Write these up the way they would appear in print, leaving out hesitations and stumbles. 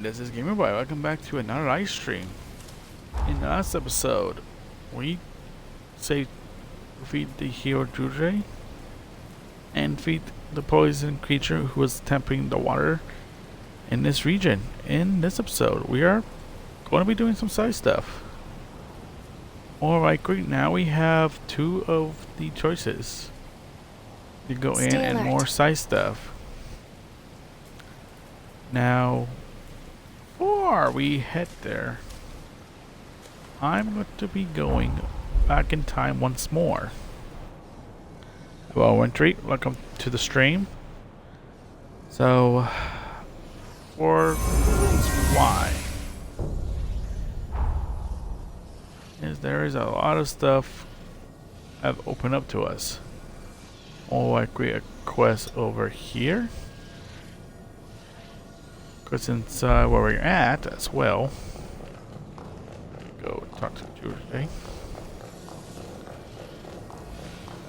This is Gamer Boy. Welcome back to another live stream. In the last episode, we defeat the hero Drudre and defeat the poison creature who was tempering the water in this region. In this episode, we are going to be doing some side stuff. Alright, great. Now we have two of the choices. You go in Stay and alert. more side stuff. Now, before we head there, I'm going to be going back in time once more. Hello, Wintry. Welcome to the stream. So, for why is there is a lot of stuff have opened up to us. Oh, I create a quest over here. Because inside where we're at as well. Go talk to Tuesday.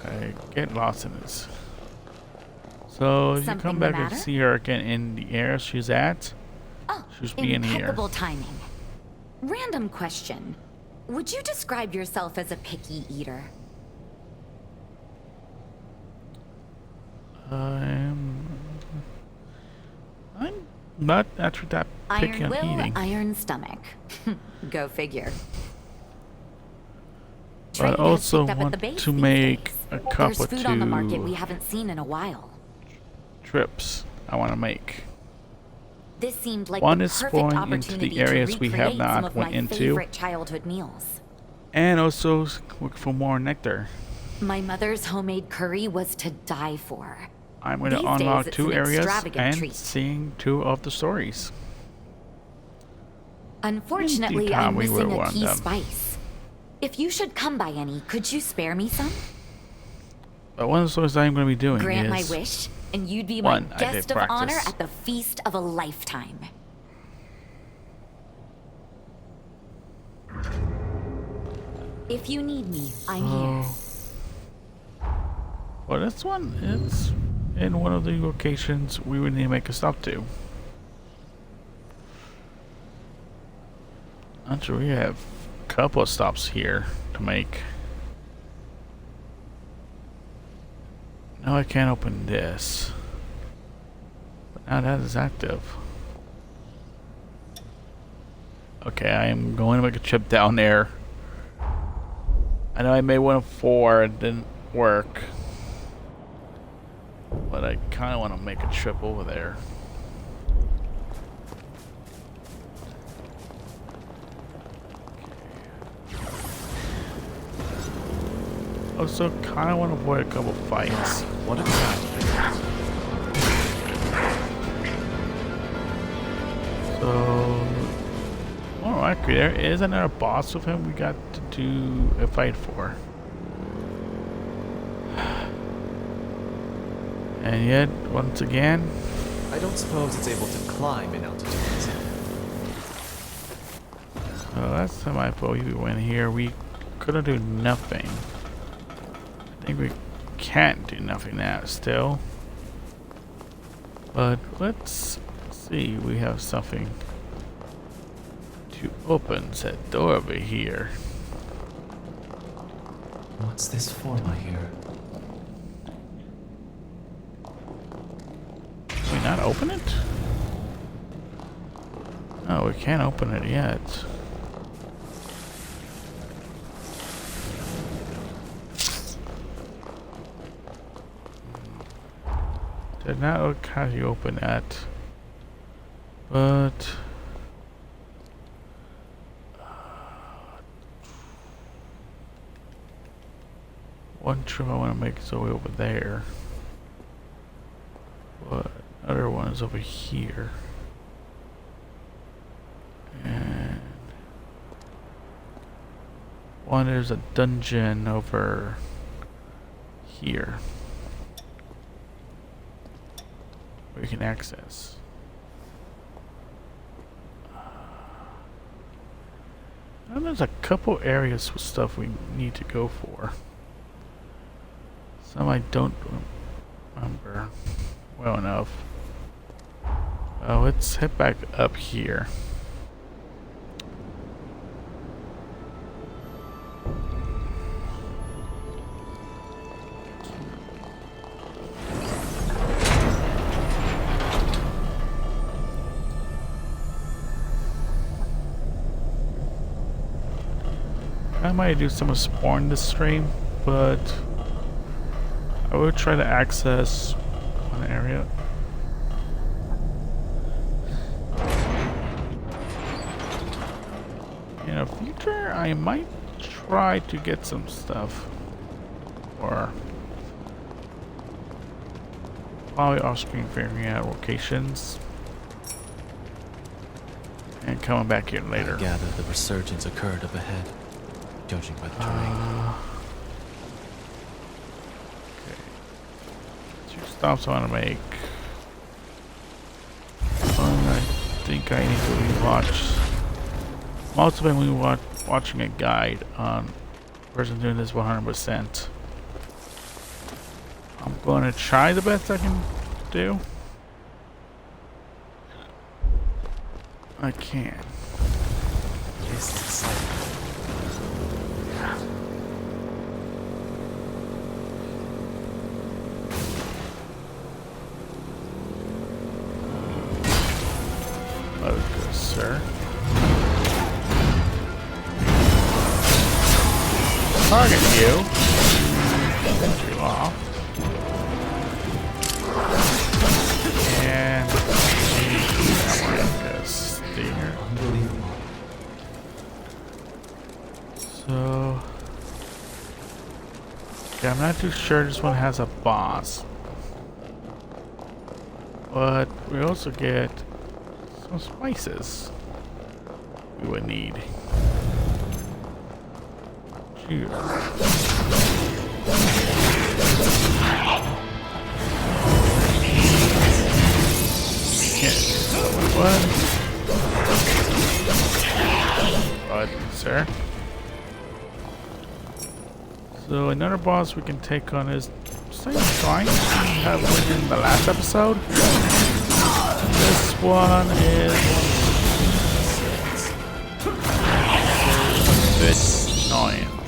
I get lost in this. So if you come back and see her again in the area she's at, Oh, she's being here. impeccable timing. Random question. Would you describe yourself as a picky eater? I'm not actually that picky Iron on will, eating. iron stomach. Go figure. But Trade I has also picked up at the want base to these make days. a There's couple food on the market we haven't seen in a while. trips I want to make. This seemed like One the is perfect going into opportunity the areas to we have recreate not some of went my into. favorite childhood meals. And also look for more nectar. My mother's homemade curry was to die for. I'm going to These days, unlock it's two an areas extravagant and treat. seeing two of the stories. Unfortunately, time I'm we were missing a one of key them. spice. If you should come by any, could you spare me some? But one of the stories I'm going to be doing Grant is my wish, and you'd be one, my I did guest of honor practice. at the feast of a lifetime. If you need me, I'm here. Well, this one is in one of the locations we would need to make a stop to. Actually, we have a couple of stops here to make. No, I can't open this. But now that is active. Okay, I am going to make a trip down there. I know I made one of 4, it didn't work. But I kind of want to make a trip over there. Also, kind of want to avoid a couple fights. What a tragedy. So, alright, there is another boss with him we got to do a fight for. And yet, once again, I don't suppose it's able to climb in altitudes. last time I thought we went here, we couldn't do nothing. I think we can't do nothing now still. But let's see, we have something to open that door over here. What's this for, I hear? Can we not open it? No, we can't open it yet. Did not look how you open that. But one trip I want to make is over there. But another one is over here. And one is a dungeon over here. We can access. And there's a couple areas with stuff we need to go for. Some I don't remember well enough. Let's head back up here. I might do some Spawn this stream, but I will try to access one area. In the future, I might try to get some stuff, or probably off-screen figuring out locations and coming back here later. I gather the resurgence occurred up ahead, judging by the terrain. Two stops I want to make. One, I think I need to rewatch. Most of it we watching a guide on person doing this 100%. I'm going to try the best I can do. I can. This is exciting. Focus, sir. Target you. Get you off. And stay here. Unbelievable. So yeah, I'm not too sure this one has a boss. But we also get some spices we would need. Cheers. What, sir? So another boss we can take on is same shrine we have in the last episode. This one is this annoyance.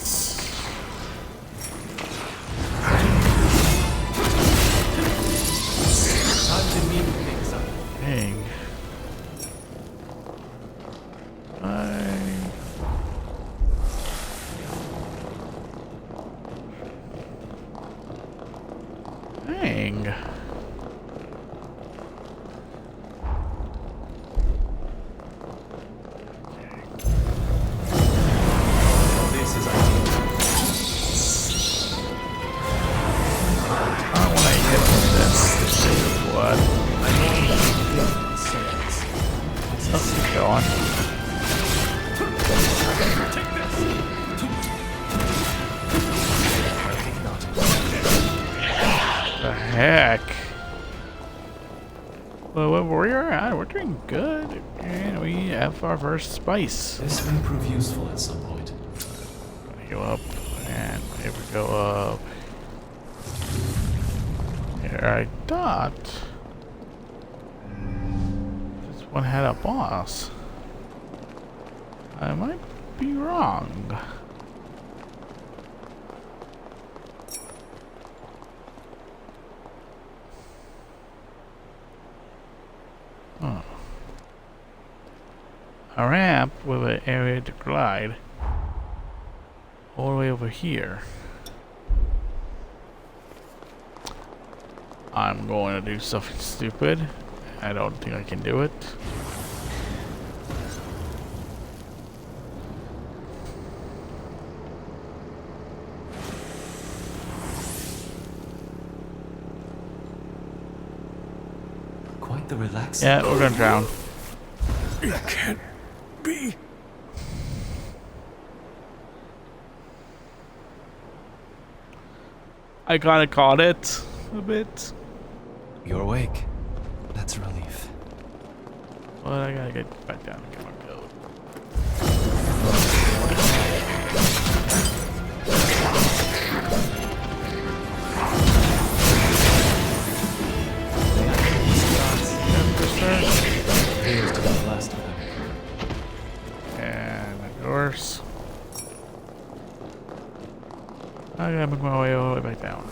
Time to neat things up. Dang. Dang. This is ideal. I want to hit this. What? Oh, go on. The heck? Well, where we are at, we're doing good, and we have our first spice. This may prove useful at some point. Gonna go up, and here we go up. Here I thought this one had a boss. I might be wrong. Huh. A ramp with an area to glide all the way over here. I'm going to do something stupid. I don't think I can do it. Quite the relaxing. Yeah, we're gonna drown. It can't be. I kinda caught it a bit. You're awake. That's a relief. But I gotta get back down and get my code. Sir. course. I gotta make my way all the way back down.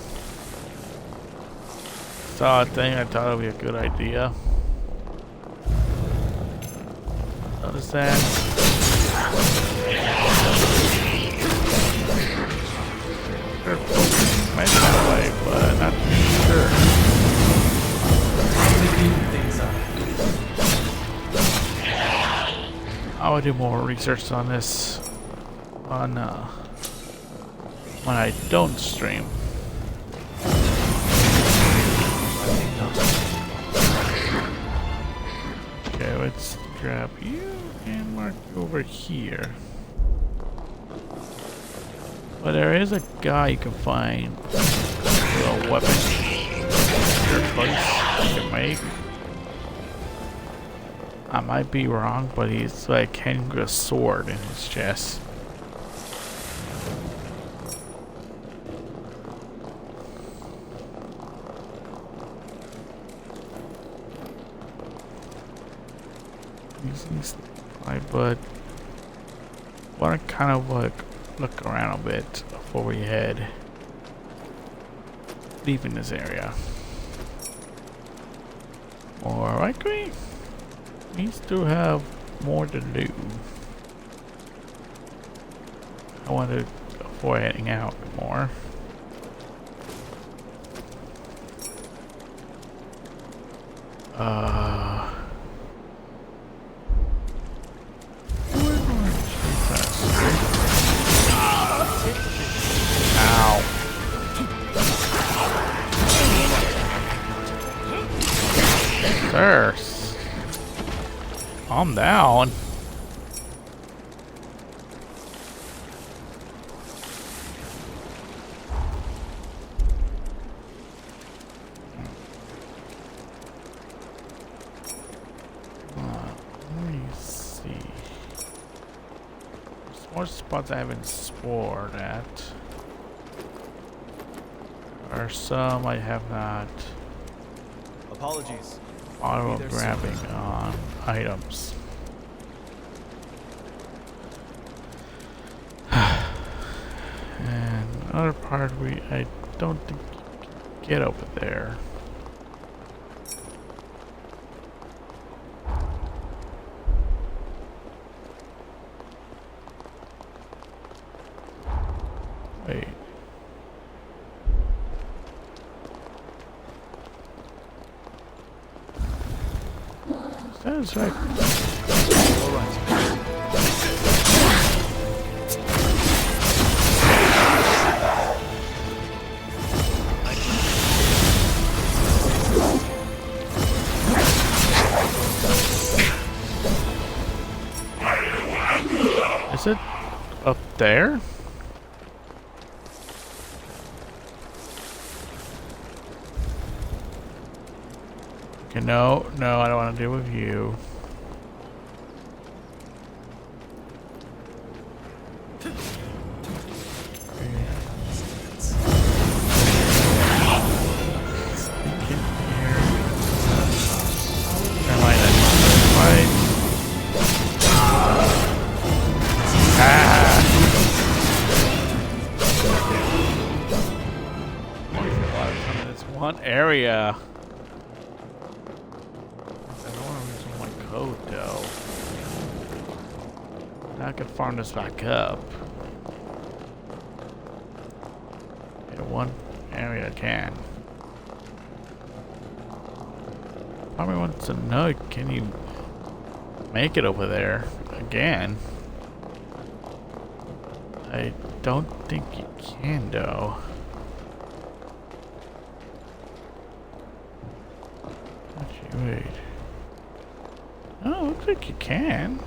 Saw a thing, I thought it would be a good idea. Notice that. Might be that way, but not sure. I will do more research on this on when I don't stream. Okay, let's grab you and mark you over here. But there is a guy you can find with a weapon. Your choice you can make. I might be wrong, but he's like hanging a sword in his chest. But want to kind of like look around a bit before we head leaving this area. More likely, we still have more to do. I want to avoid heading out more. First, calm down. Let me see. There's more spots I haven't explored at. There are some I have not. Apologies. Auto grabbing on items. And another part I don't think you can get over there. Wait. That is right. All right. Is it up there? Okay, no, I don't want to deal with you. Sneak in here. Never mind, This one area. Code though. Now I can farm this back up. In one area I can. Probably wants to know, can you make it over there again? I don't think you can though. Actually, wait. Oh, looks like you can.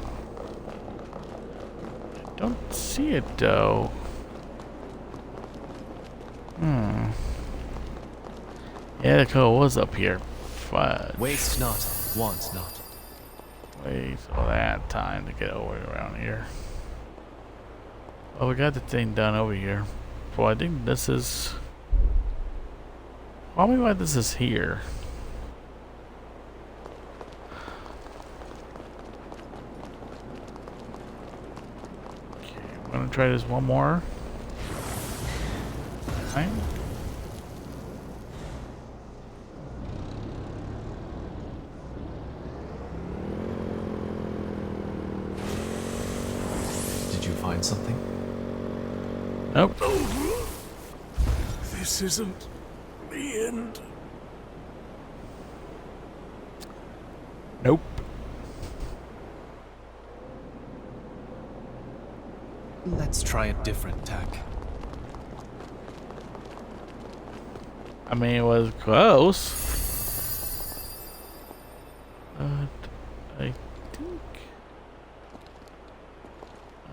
I don't see it though. Yeah, the code was up here. Fudge. Waste not, want not. Wait all that time to get over around here. Oh, we got the thing done over here. Well, I think this is... Probably why this is here. gonna try this one more time. Did you find something? Nope. This isn't the end. Nope. Let's try a different tack. I mean, it was close. But I think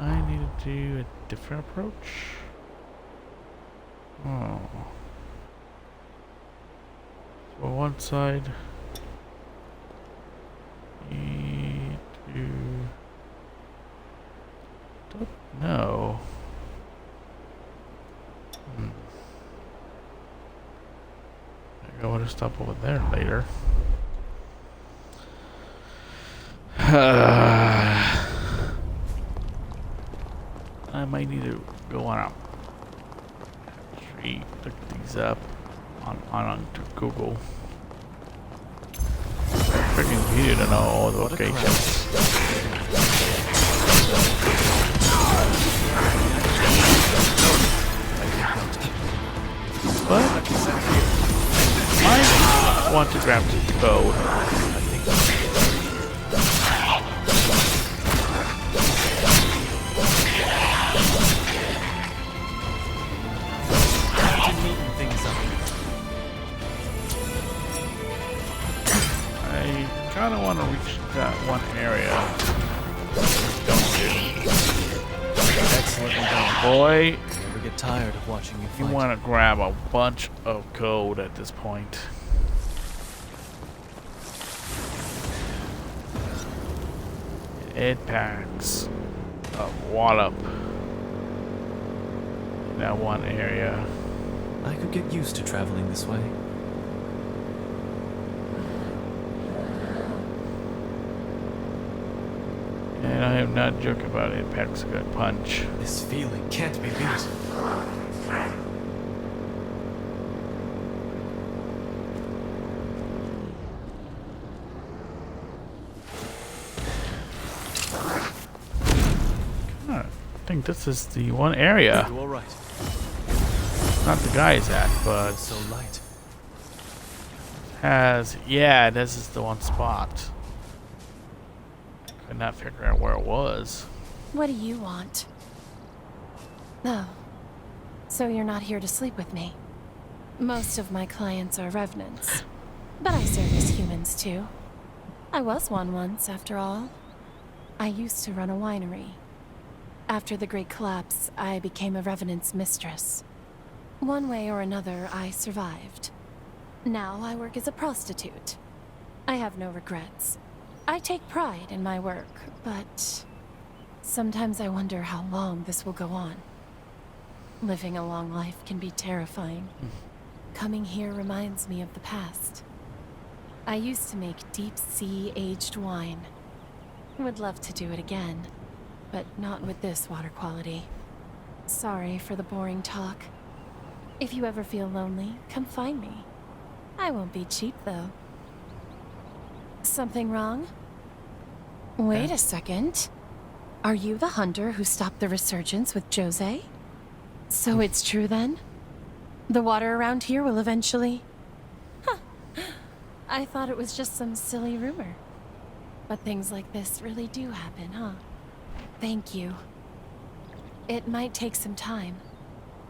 I need to do a different approach. Oh. So one side. Need to. Don't know. I want to stop over there later. I might need to go on a tree, look these up on to Google. Freaking easy to know all the What a locations. But I want to grab the bow. I kind of want to reach that one area. Don't do. Excellently done. Boy, Never get tired of watching you you fight. want to grab a bunch of gold at this point. It packs a wallop in that one area. I could get used to traveling this way. And I am not joking about it. It packs a good punch. This feeling can't be beat. I think this is the one area. You all right? Not the guy's at, but So light. has, yeah, this is the one spot. Could not figure out where it was. What do you want? Oh, so you're not here to sleep with me. Most of my clients are revenants, but I service humans too. I was one once, after all. I used to run a winery. After the Great Collapse, I became a revenant's mistress. One way or another, I survived. Now I work as a prostitute. I have no regrets. I take pride in my work, but sometimes I wonder how long this will go on. Living a long life can be terrifying. Coming here reminds me of the past. I used to make deep-sea aged wine. Would love to do it again, but not with this water quality. Sorry for the boring talk. If you ever feel lonely, come find me. I won't be cheap, though. Something wrong? Wait a second. Are you the hunter who stopped the resurgence with Jose? So it's true then? The water around here will eventually... Huh. I thought it was just some silly rumor. But things like this really do happen, huh? Thank you. It might take some time,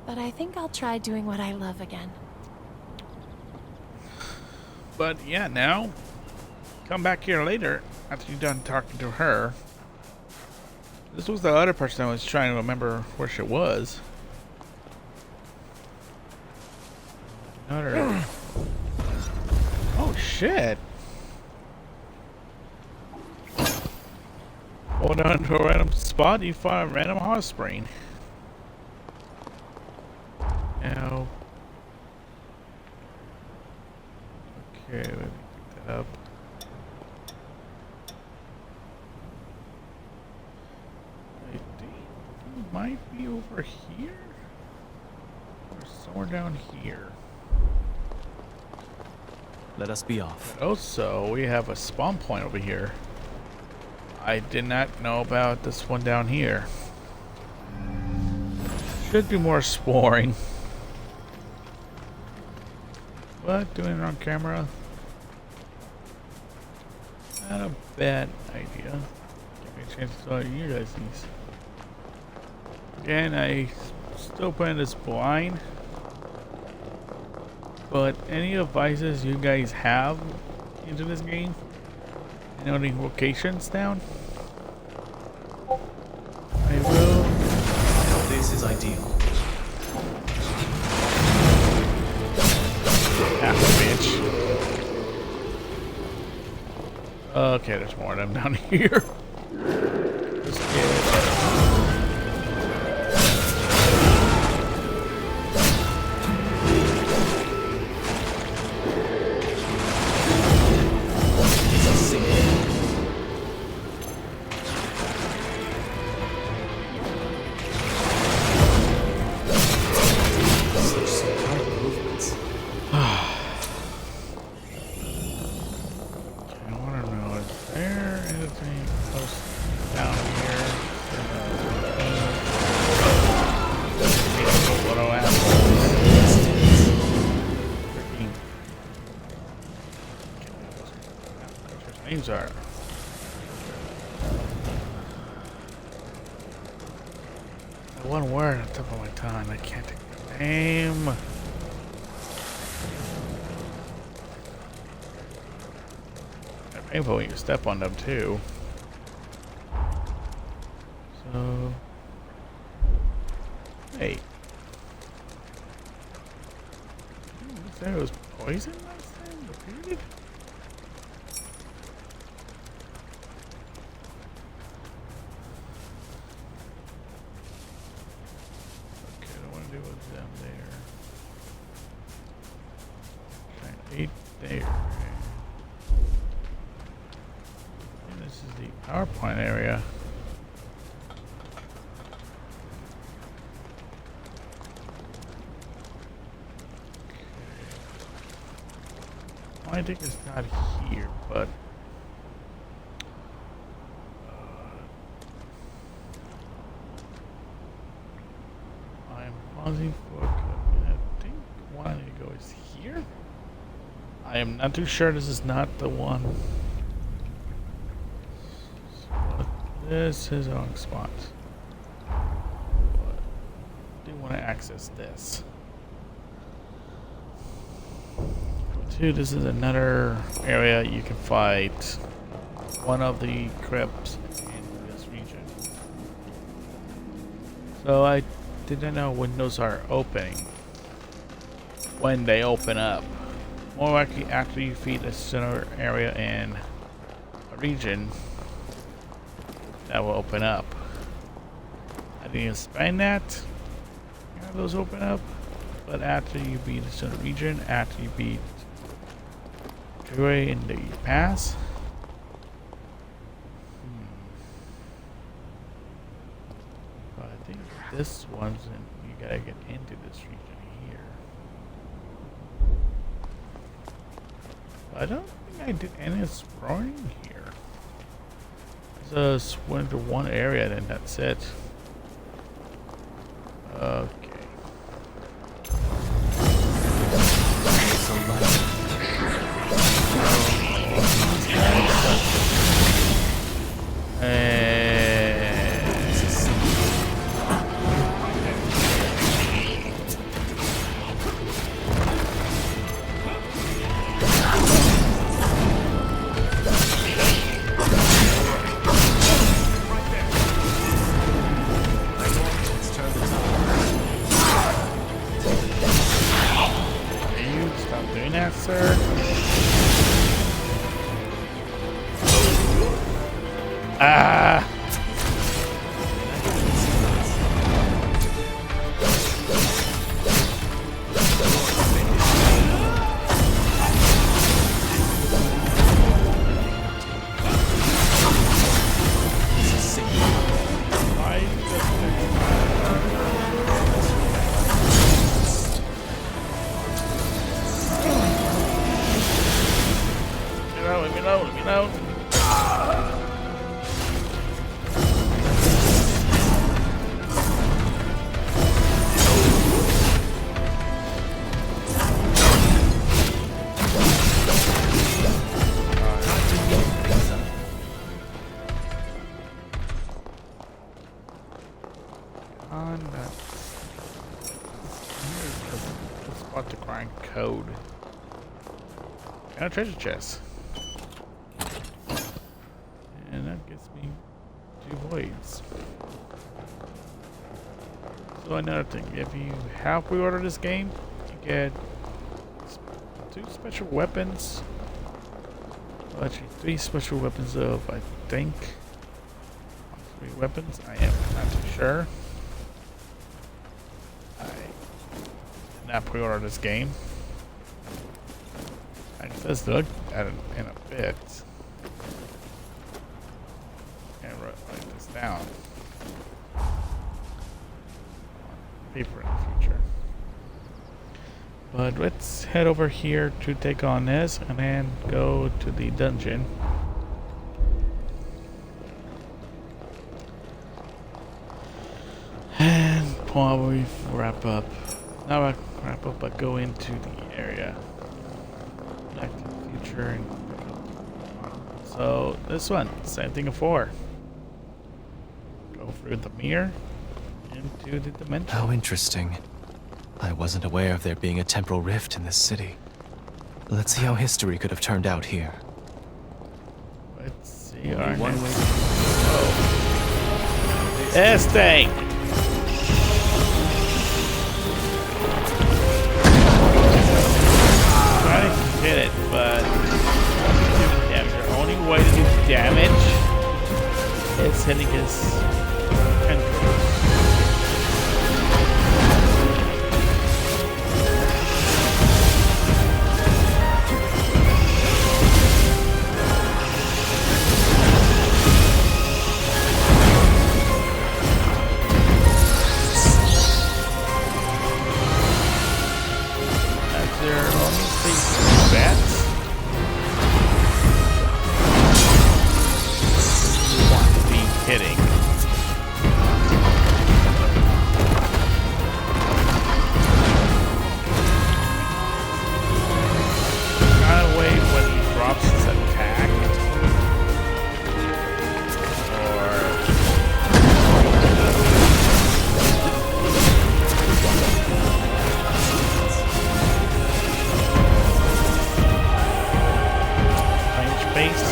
but I think I'll try doing what I love again. But yeah, now come back here later after you're done talking to her. This was the other person I was trying to remember where she was. Another. Oh shit! Hold on to a random spot, you find a random hot spring. Now. Okay, let me pick that up. might be over here or somewhere down here. Let us be off. Also, we have a spawn point over here. I did not know about this one down here. Should do more exploring. But doing it on camera, not a bad idea. Give me a chance to tell you guys these. Again, I still playing this blind. But any advices you guys have into this game? You know any locations down? I will. This is ideal. Ah, bitch. Okay, there's more of them down here. Let's get it. Names are. The one word on top of my tongue, I can't think of the name. They're painful when you step on them too. So, hey, you said it was poison last time? Repeated? Them there. 8 there. And this is the power plant area. I think it's not here, but pausing for I think one I need to go is here. I am not too sure this is not the one. So this is the wrong spot. But I do want to access this. Two, this is another area you can fight one of the crypts in this region. So I didn't know windows are opening when they open up. More likely after you feed a center area in a region that will open up. I didn't expand that. Have those open up, but after you beat the center region, after you beat Joy in the pass. I think this one's in, you gotta get into this region here. I don't think I did any exploring here. I just went to one area and that's it. Okay. on that. Here's the spot to grind code. And a treasure chest. And that gets me 2 voids. So another thing, if you have pre-ordered this game, you get 2 special weapons. Well, actually 3 special weapons of, I think, 3 weapons. I am not too sure. I did not pre-order this game. I just look at it in a bit. And write this down. Paper in the future. But let's head over here to take on this and then go to the dungeon. And probably wrap up. Not wrap up, but go into the area. Back to the future. And so this one, same thing before. Go through the mirror into the dimension. How interesting. I wasn't aware of there being a temporal rift in this city. Let's see how history could have turned out here. Let's see our One next. way. This thing! Trying to hit it, but damage. The only way to do damage is hitting his tentacles. Hitting. Gotta wait when he drops his attack. Or range base.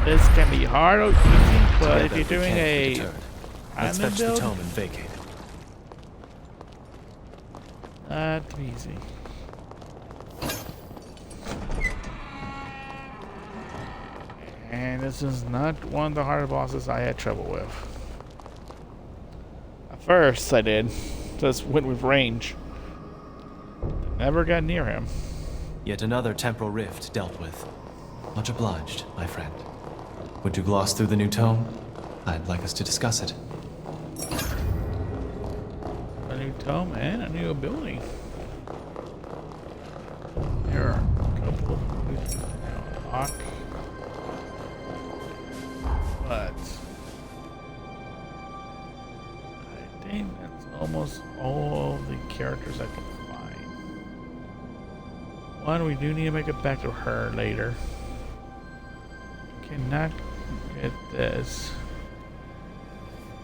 This can be hard or easy, but if Together, you're we doing can't be a deterred. Let's island fetch the build, tome and vacate it. not easy. And this is not one of the harder bosses I had trouble with. At first I did. Just went with range. Never got near him. Yet another temporal rift dealt with. Much obliged, my friend. Would you gloss through the new tome? I'd like us to discuss it. A new tome and a new ability. There are a couple of new things to unlock. But I think that's almost all the characters I can find. One, we do need to make it back to her later. Cannot get this.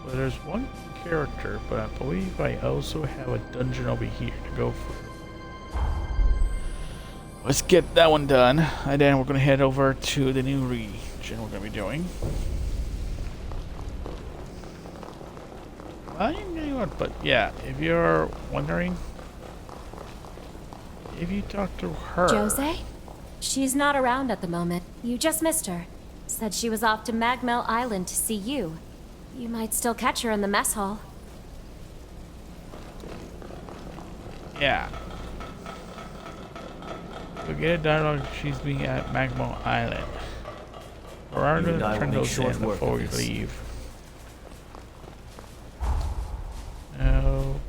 But there's one character, but I believe I also have a dungeon over here to go through. Let's get that one done, and then we're gonna head over to the new region we're gonna be doing. I didn't know what, but yeah, if you're wondering, if you talk to her. Jose? She's not around at the moment. You just missed her. Said she was off to Magmel Island to see you. You might still catch her in the mess hall. Yeah. We'll get a dialogue. She's being at Magmel Island. Or are You we and I gonna turn will make those short doors work before of we this. leave? No.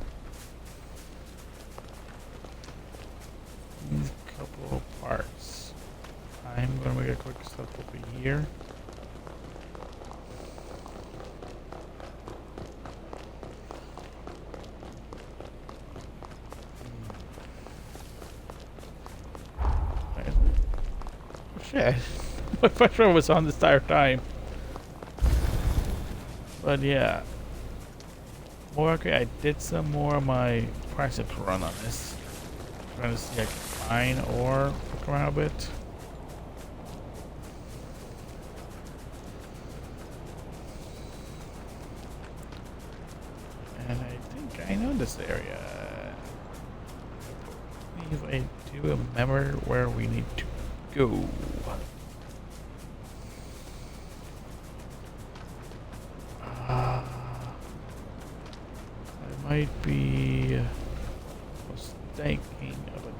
These couple of parts. I'm gonna make a quick step over here. Shit. My freshman was on this entire time. But yeah. More okay, I did some more of my practice run on this. Trying to see if I can find or fuck around a bit. And I think I know this area. If I do remember where we need to go. I might be mistaking of a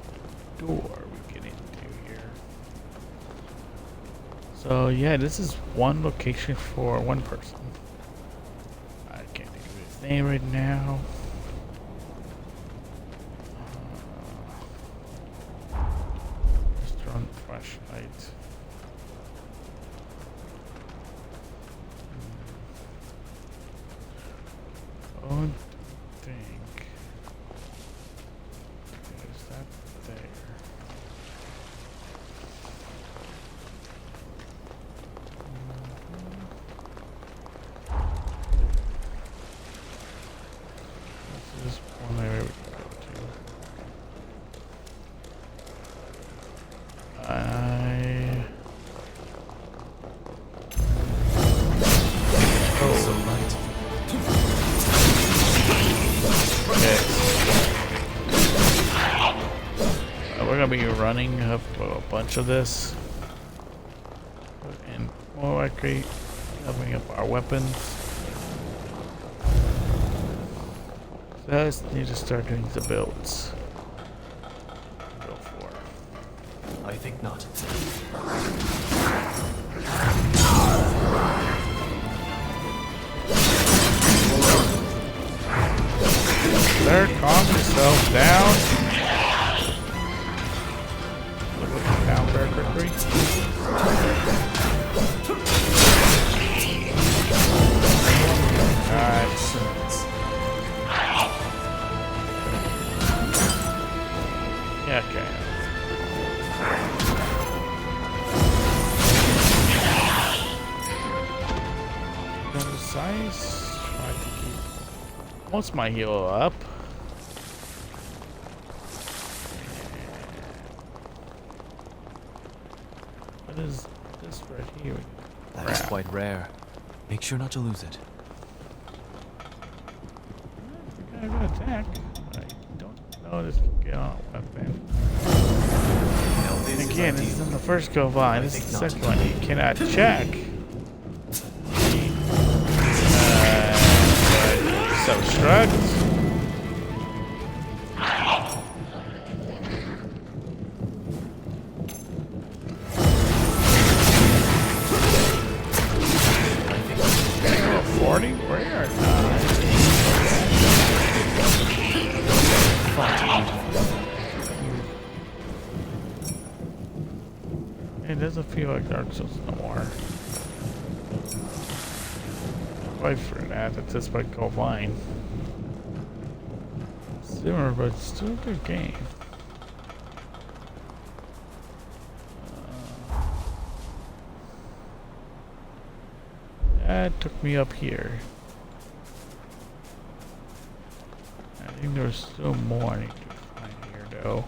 door we get into here. So yeah, this is one location for one person. I can't think of his name right now. Restaurant flashlight. Don't think is that there. This is one area we can go to. So right. We're gonna be running up a bunch of this, and more likely leveling up our weapons. So I just need to start doing the builds. Go for it. I think not. Sir, calm yourself down. Look at down very quickly. Alright. Yeah, okay. Then the size, try to keep most my heal up. What is this right here? That is Crap. quite rare. Make sure not to lose it. I got attacked. I don't know this get on a weapon. Now this is Again, our this deal. isn't the first go by. This is the second one. You cannot check. Subtract. Level 40? Where are It doesn't feel like Dark Souls no more. Wait for that. That's just like Go Vine. Similar, but still a good game. That took me up here. I think there's still more I need to find here, though.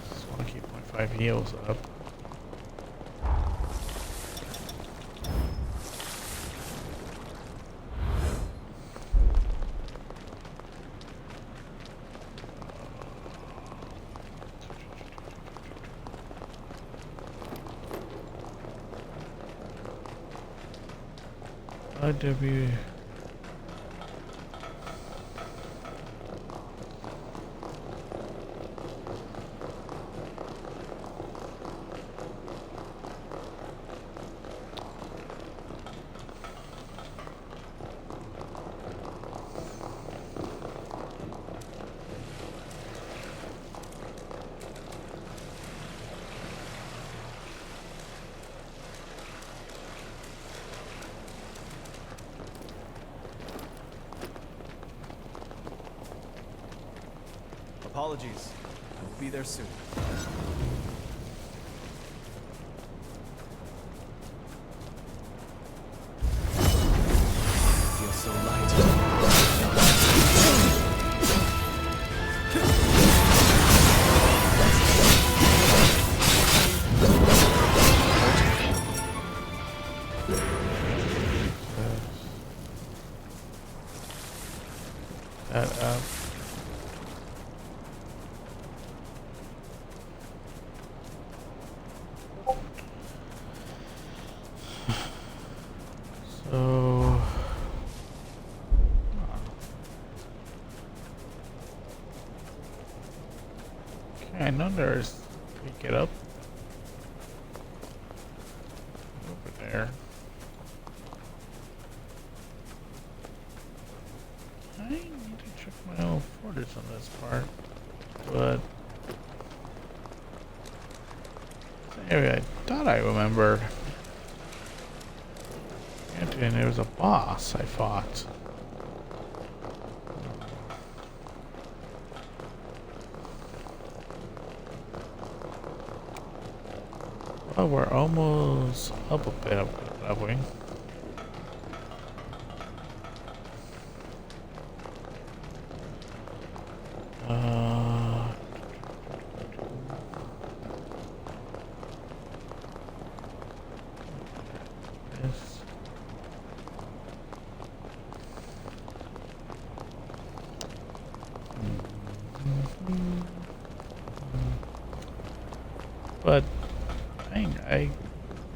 Just want to keep my 5 heals up. IW. Apologies. I will be there soon. Feels so light. That up. So okay, I know there's get up over there. I need to check my own footage on this part, but anyway, I thought I remembered. And there was a boss I fought. Well, we're almost up a bit of leveling. This. But I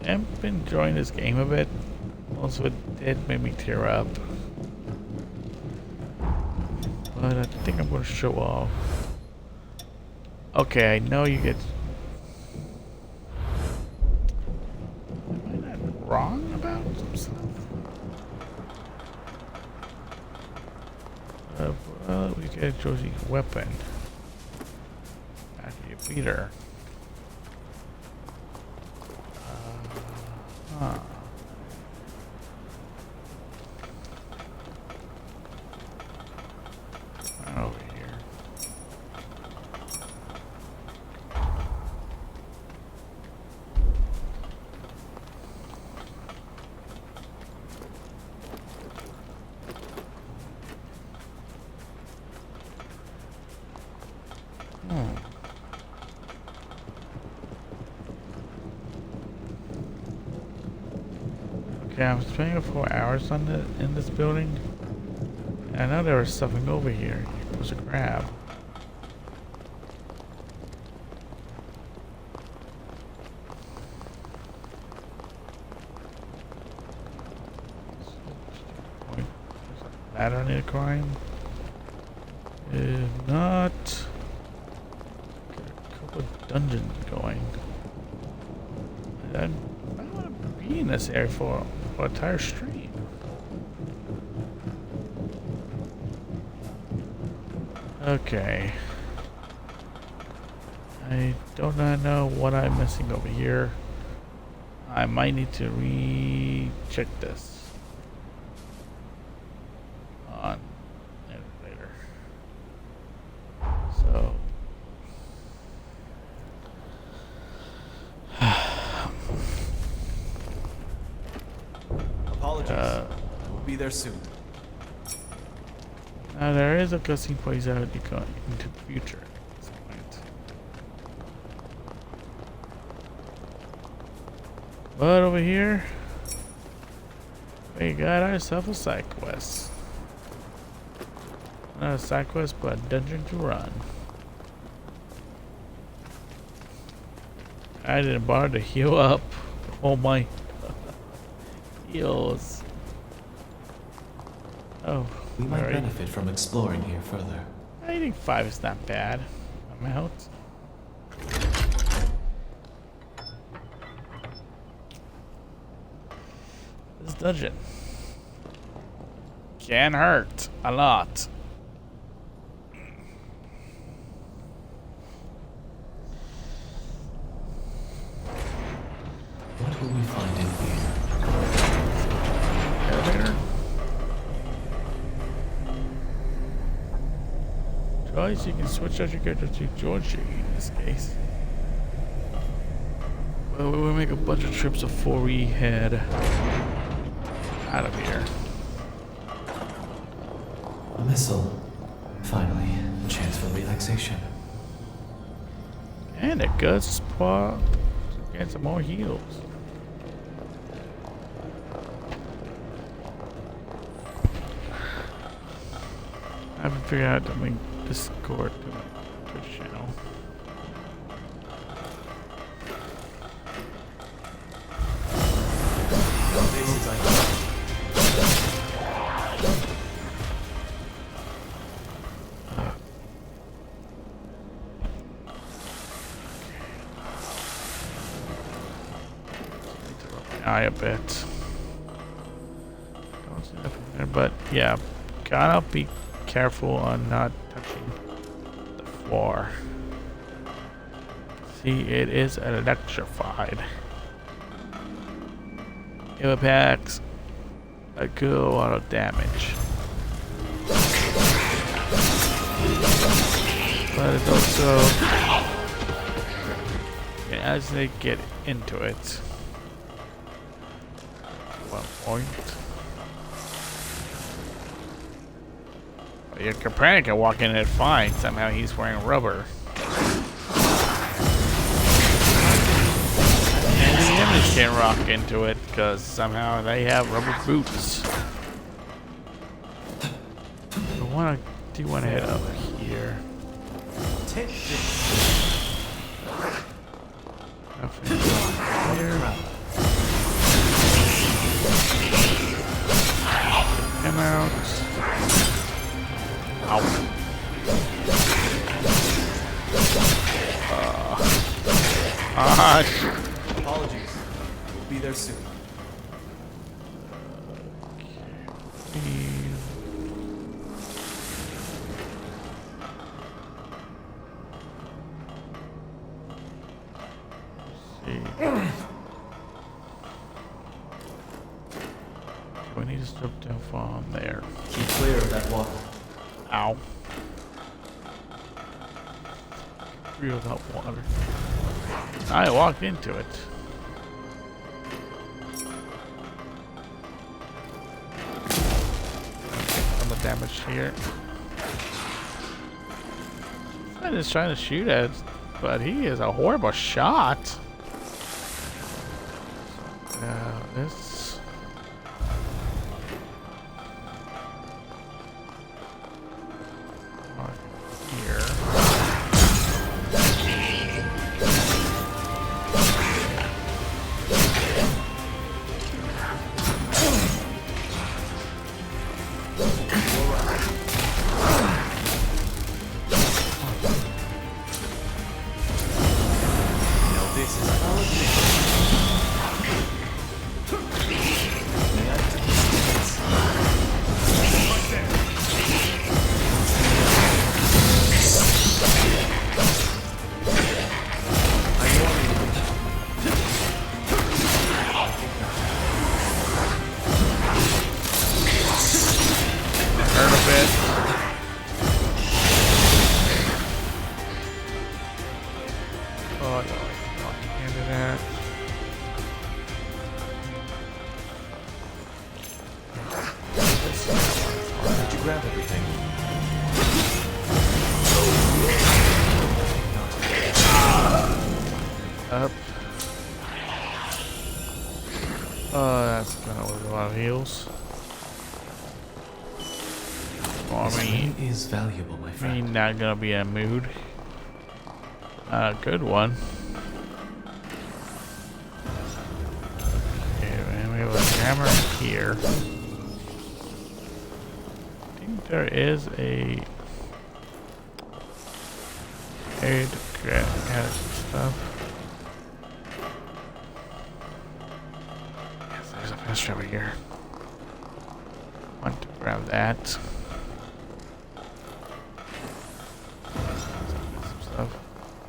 am enjoying this game a bit. Also, it did make me tear up. But I think I'm going to show off. Okay, I know you get. Am I not wrong about some stuff? Well, we get Josie's weapon after you beat her. Huh. I don't know Yeah, I'm spending 4 hours on in this building. I know there was something over here you're supposed to grab. Ladder I need to climb. If not, get a couple of dungeons going. I don't want to be in this area for an entire stream. Okay. I do not know what I'm missing over here. I might need to recheck this on later. So Apologies. I will be there soon. now there is a cutscene plays out into the future at this point. But over here we got ourselves a side quest. Not a side quest, but a dungeon to run. I didn't bother to heal up all my heals. Oh, We might alright. benefit from exploring here further. I think 5 is not bad. I'm out. This dungeon can hurt a lot. What will we find in here? Elevator. Choice, you can switch out your character to Georgie in this case. Well, we'll make a bunch of trips before we head out of here. A missile. Finally, a chance for relaxation. And a good spot to get some more heals. I haven't figured out how to link Discord to my Twitch channel. Basics I know. Eye a bit. Don't see nothing there, but yeah, gotta be careful on not touching the floor. See, it is electrified. It packs a good lot of damage, but it's also, as they get into it. One point. Your companion can walk in it fine. Somehow he's wearing rubber. And the enemies can't rock into it because somehow they have rubber boots. I do want to head up here. Take this. Nothing here. Him out. Ow. Apologies. We'll be there soon. We need to step down from there. Keep clear of that water. Ow. Real hot water. I walked into it. Some of the damage here. I'm just trying to shoot at it, but he is a horrible shot. Now this. I don't like handle that. Did you grab everything? Up. Oh, that's gonna lose a lot of heals. Well, This I mean, ring is valuable, my friend. not gonna be in a mood. A good one. Okay, and we have a hammer here. I think there is a area to grab stuff. Yes, there's a fast over here. Want to grab that. Some stuff.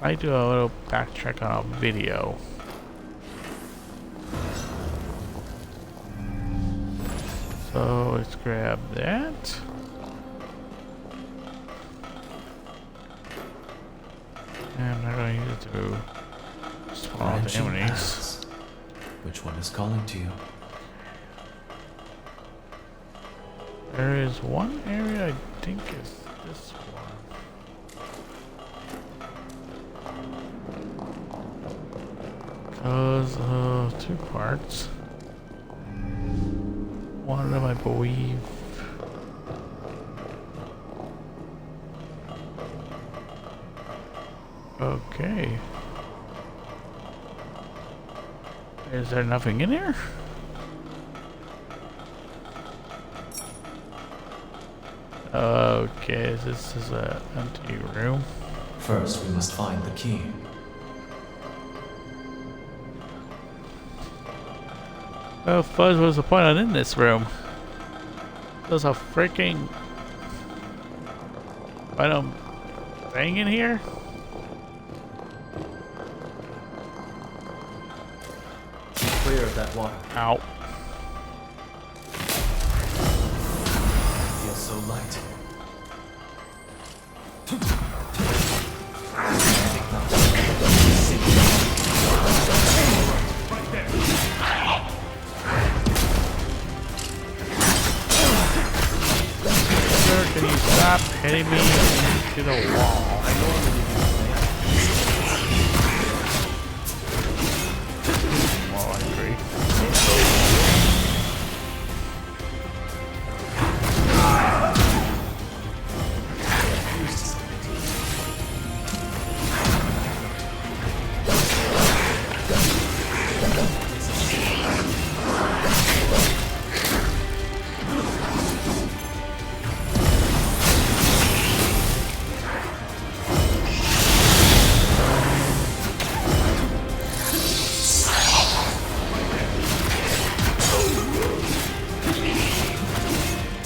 I do a little backtrack on a video. So let's grab that. And I'm not going to use it to spawn all the Branching enemies. paths. Which one is calling to you? There is one area I think is this one. Because of two parts. One of them I believe. Okay. Is there nothing in here? Okay, this is an empty room. First, we must find the key. Oh, fuzz was the point I'm in this room. There's a freaking item thing in here? Clear of that water. Ow. Feels so light. Sir, can you stop hitting me into the wall? Well, I agree.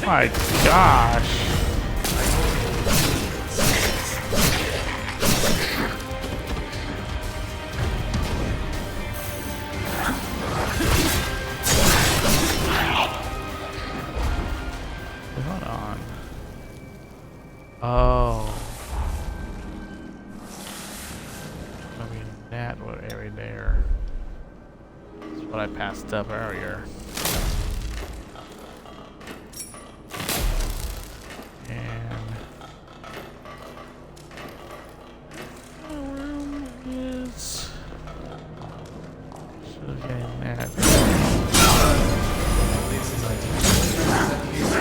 My gosh. What's going on? Oh. I mean, that area there. That's what I passed up earlier.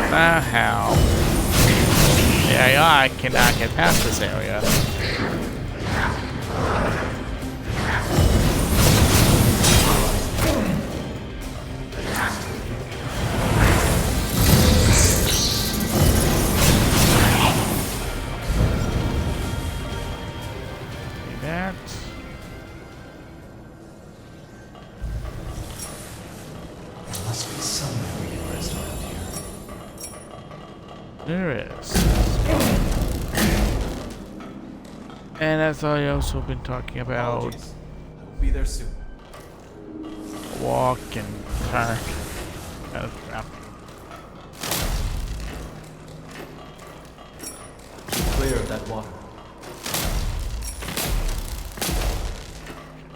Somehow, the AI cannot get past this area. See that? There must be somewhere we can rest around here. There is. And as I also been talking about, Apologies. I will be there soon. walk and turn. Kind of crap. Clear of that water.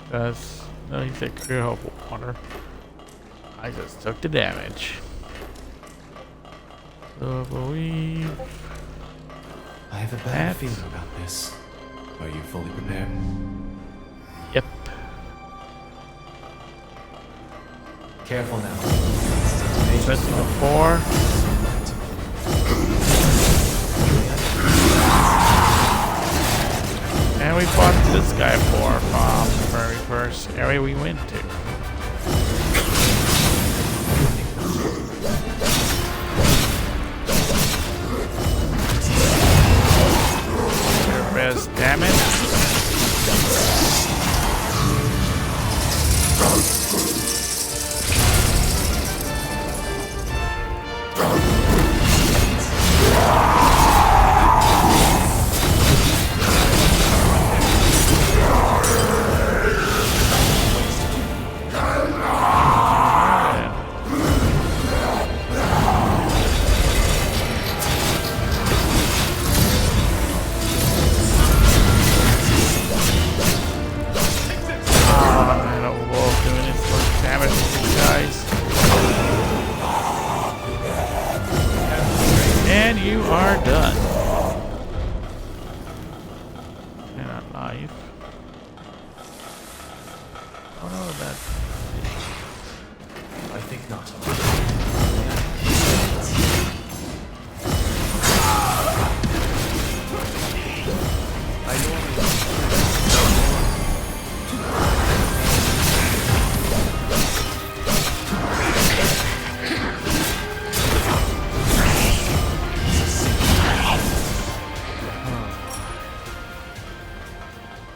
That's no, he said clear hope of water. I just took the damage. So I believe I have a bad feeling about this. Are you fully prepared? yep. Careful now. Missing the 4. And we fought this guy for from the very first area we went to. There is damage. And you are done. And a knife. Oh no, that. I think not.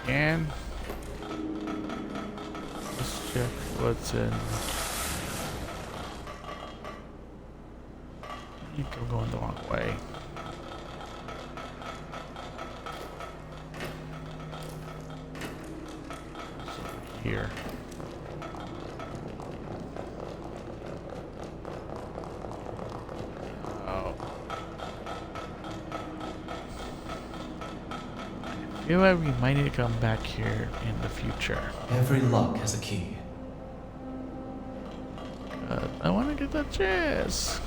And let's check what's in. I think I'm going the wrong way. It's over here. Oh. I feel like we might need to come back here in the future. Every lock has a key. I want to get that chest.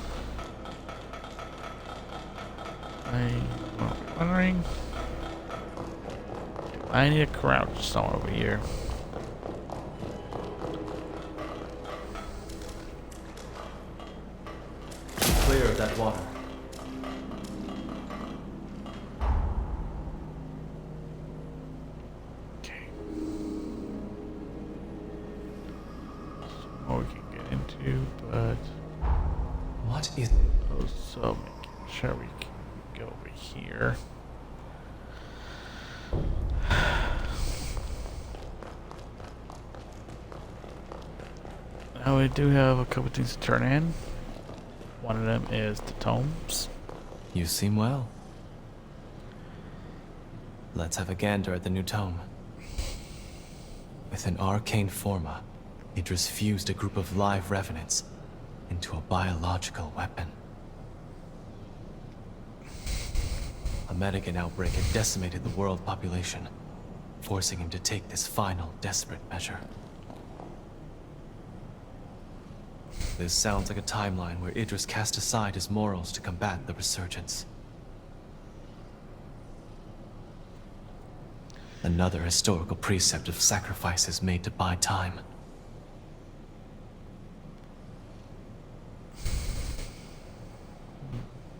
I'm wondering. I need a crouch somewhere over here. Clear of that water. Okay. Some more we can get into, but What is... also making sure we can go over here. Now we do have a couple things to turn in. One of them is the tomes. You seem well. Let's have a gander at the new tome. With an arcane forma, Idris fused a group of live revenants into a biological weapon. A Medigan outbreak had decimated the world population, forcing him to take this final desperate measure. This sounds like a timeline where Idris cast aside his morals to combat the resurgence. Another historical precept of sacrifices made to buy time.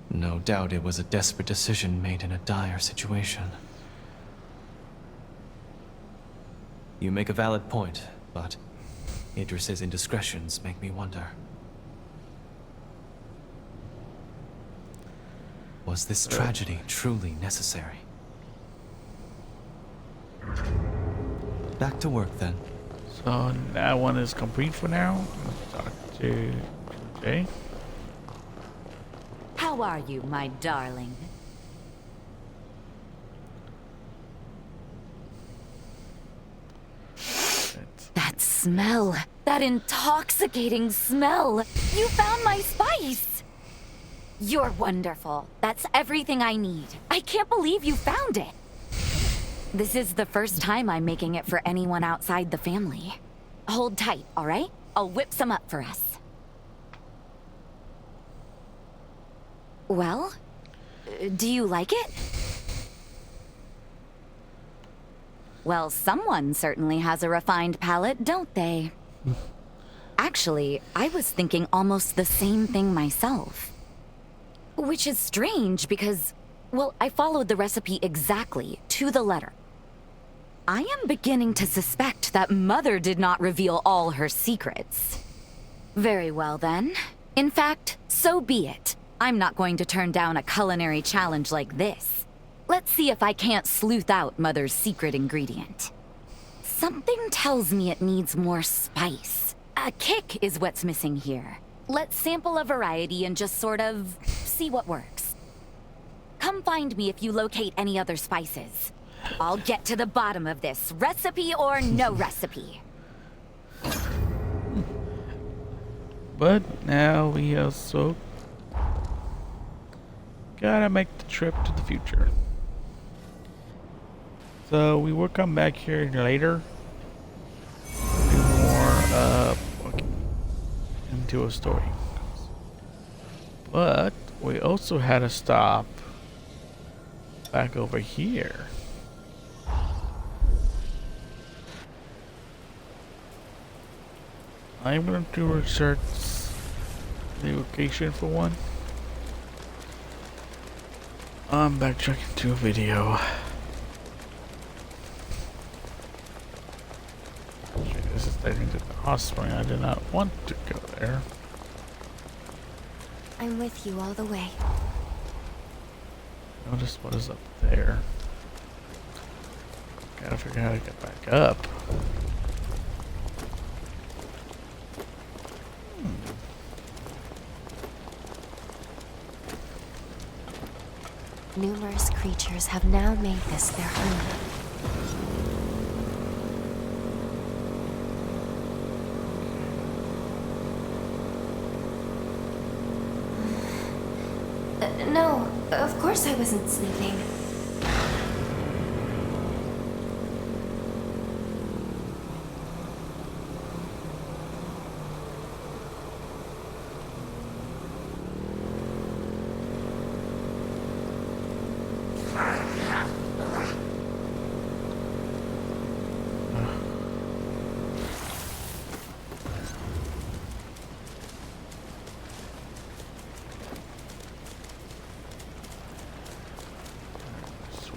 No doubt it was a desperate decision made in a dire situation. You make a valid point, but Idris's indiscretions make me wonder. Was this tragedy truly necessary? Back to work then. So that one is complete for now. Let's talk to Jay. How are you, my darling? That smell. That intoxicating smell. You found my spice. You're wonderful. That's everything I need. I can't believe you found it. This is the first time I'm making it for anyone outside the family. Hold tight, all right? I'll whip some up for us. Well, do you like it? Well, someone certainly has a refined palate, don't they? Actually, I was thinking almost the same thing myself. Which is strange because, well, I followed the recipe exactly to the letter. I am beginning to suspect that Mother did not reveal all her secrets. Very well then. In fact, so be it. I'm not going to turn down a culinary challenge like this. Let's see if I can't sleuth out Mother's secret ingredient. Something tells me it needs more spice. A kick is what's missing here. Let's sample a variety and just sort of see what works. Come find me if you locate any other spices. I'll get to the bottom of this, recipe or no recipe. But now we also gotta make the trip to the future. So we will come back here later. Do more into a story. But we also had to stop back over here. I'm going to research the location for one. I'm backtracking to a video. This is taking to the hot spring. I did not want to go there. I'm with you all the way. Notice what is up there. Gotta figure out how to get back up. Numerous creatures have now made this their home. No, of course I wasn't sleeping.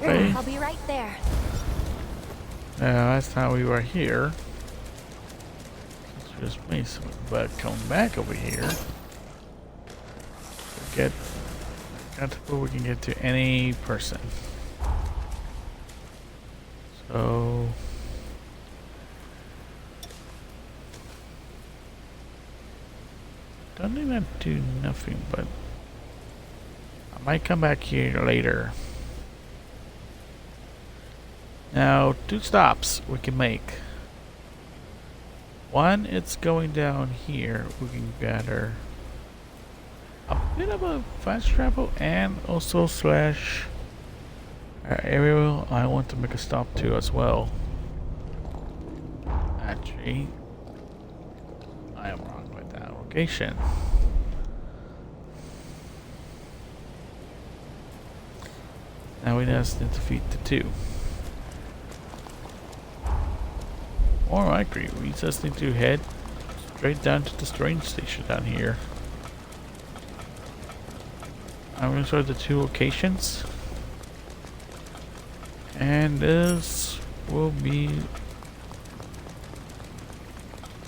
Way. I'll be right there. Last time we were here. It's just me, so but come back over here. Got to where we can get to any person. So don't think that do nothing, but I might come back here later. Now, 2 stops we can make. One, it's going down here. We can gather a bit of a fast travel and also slash area I want to make a stop to as well. Actually, I am wrong with that location. Now we just need to defeat the 2. Alright, great. We just need to head straight down to the strange station down here. I'm going to start the 2 locations. And this will be...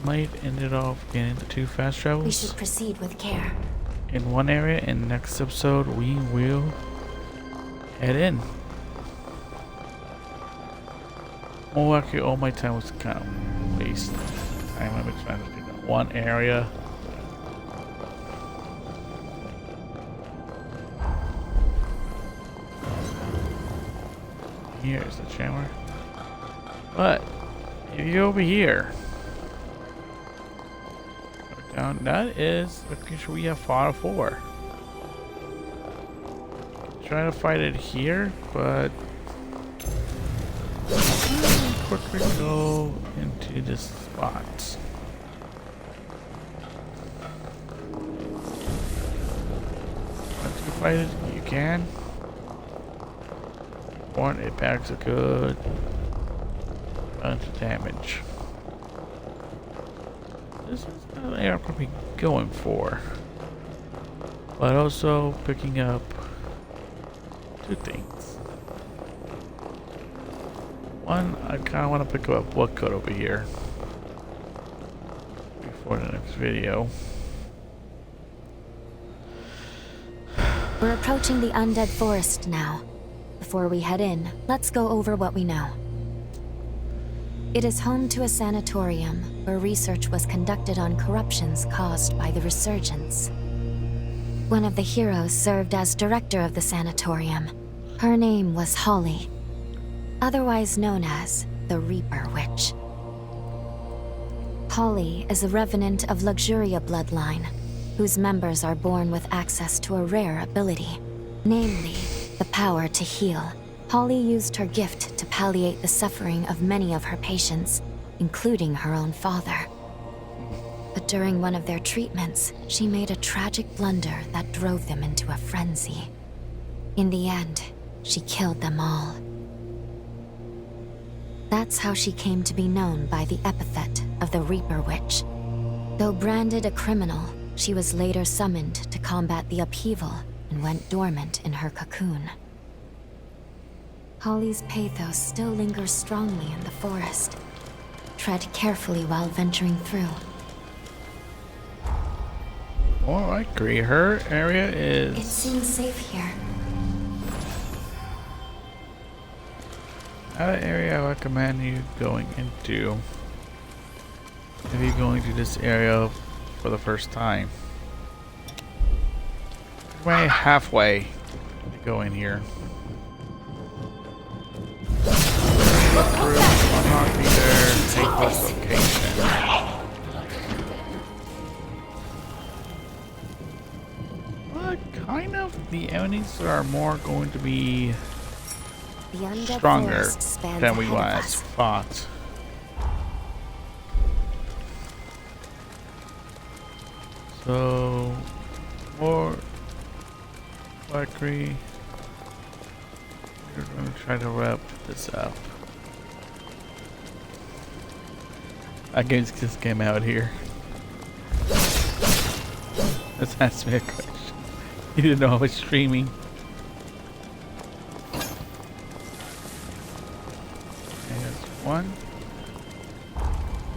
might end it off getting the 2 fast travels. We should proceed with care. In one area. In next episode, we will head in. Oh, actually, all my time was kind of wasted. I'm trying to pick up one area. Here's the chamber. But if you over here, go down. That is the creature we have fought for. Trying to fight it here, but quickly go into this spot. Once you fight it, you can. One, it packs a good bunch of damage. This is what I'm going to be going for. But also picking up two things. One, I kind of want to pick up a book code over here before the next video. We're approaching the Undead Forest now. Before we head in, let's go over what we know. It is home to a sanatorium where research was conducted on corruptions caused by the resurgence. One of the heroes served as director of the sanatorium. Her name was Holly, otherwise known as the Reaper Witch. Holly is a revenant of Luxuria bloodline, whose members are born with access to a rare ability, namely, the power to heal. Holly used her gift to palliate the suffering of many of her patients, including her own father. But during one of their treatments, she made a tragic blunder that drove them into a frenzy. In the end, she killed them all. That's how she came to be known by the epithet of the Reaper Witch. Though branded a criminal, she was later summoned to combat the upheaval and went dormant in her cocoon. Holly's pathos still lingers strongly in the forest. Tread carefully while venturing through. Oh, I agree. Her area is... It seems safe here. Not an area I recommend you going into if you're going to this area for the first time. You're maybe halfway to go in here. Unlocking their safe location. But kind of the enemies are more going to be The Undead stronger Forest spans than we ahead of last us. fought. So, more likely, we're going to try to wrap this up. I guess just came out here. Let's ask me a question. You didn't know I was streaming. One.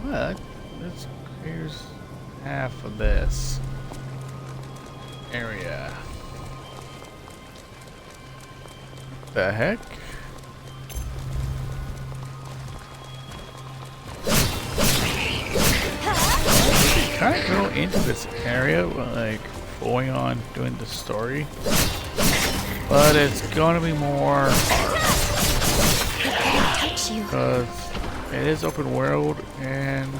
But this clears half of this area. The heck? Kind of go into this area like going on doing the story, but it's gonna be more because it is open world and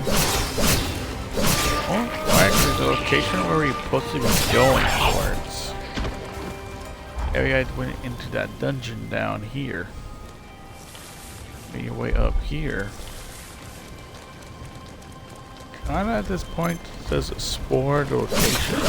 actually the location where we're supposed to be going towards. Area went into that dungeon down here. Make your way up here. Kinda at this point it says explore the location.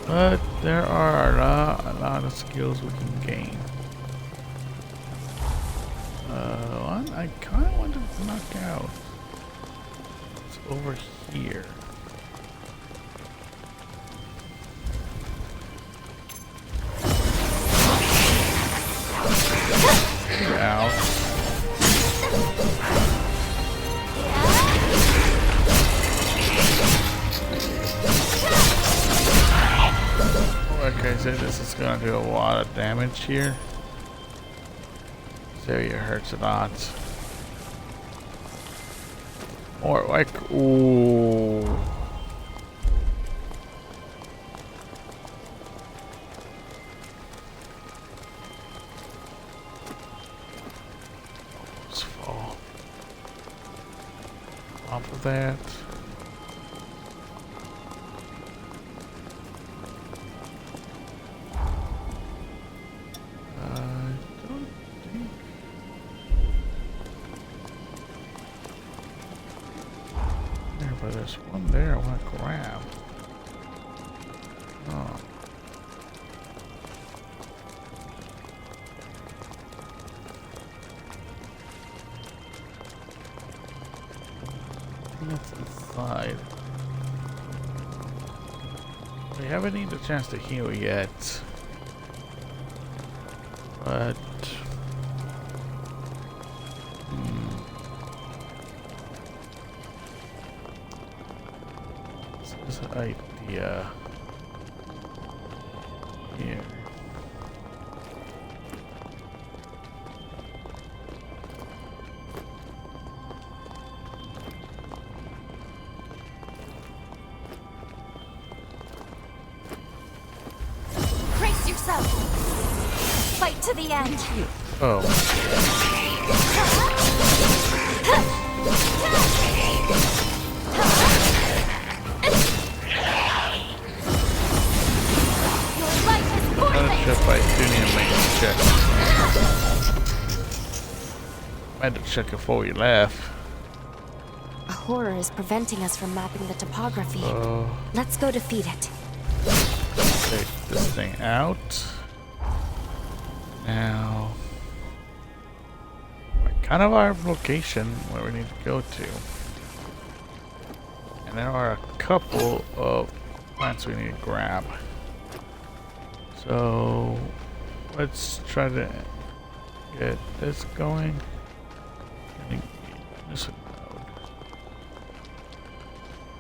But there are a lot of skills we can gain. One I kind of want to knock out. It's over here. Get out. Like I said, this is going to do a lot of damage here. This area hurts a lot. Or like, ooh. Let's fall off of that. there's one there I want to grab. Oh. That's inside. We haven't had a chance to heal yet. But this is an idea here. Brace yourself. Fight to the end. Oh. Your life is Another forfeit. check by Dunia main check. I had to check it before we left. A horror is preventing us from mapping the topography. Let's go defeat it. Take this thing out. Now, kind of our location where we need to go to. And there are a couple of plants we need to grab. So, let's try to get this going. I think this would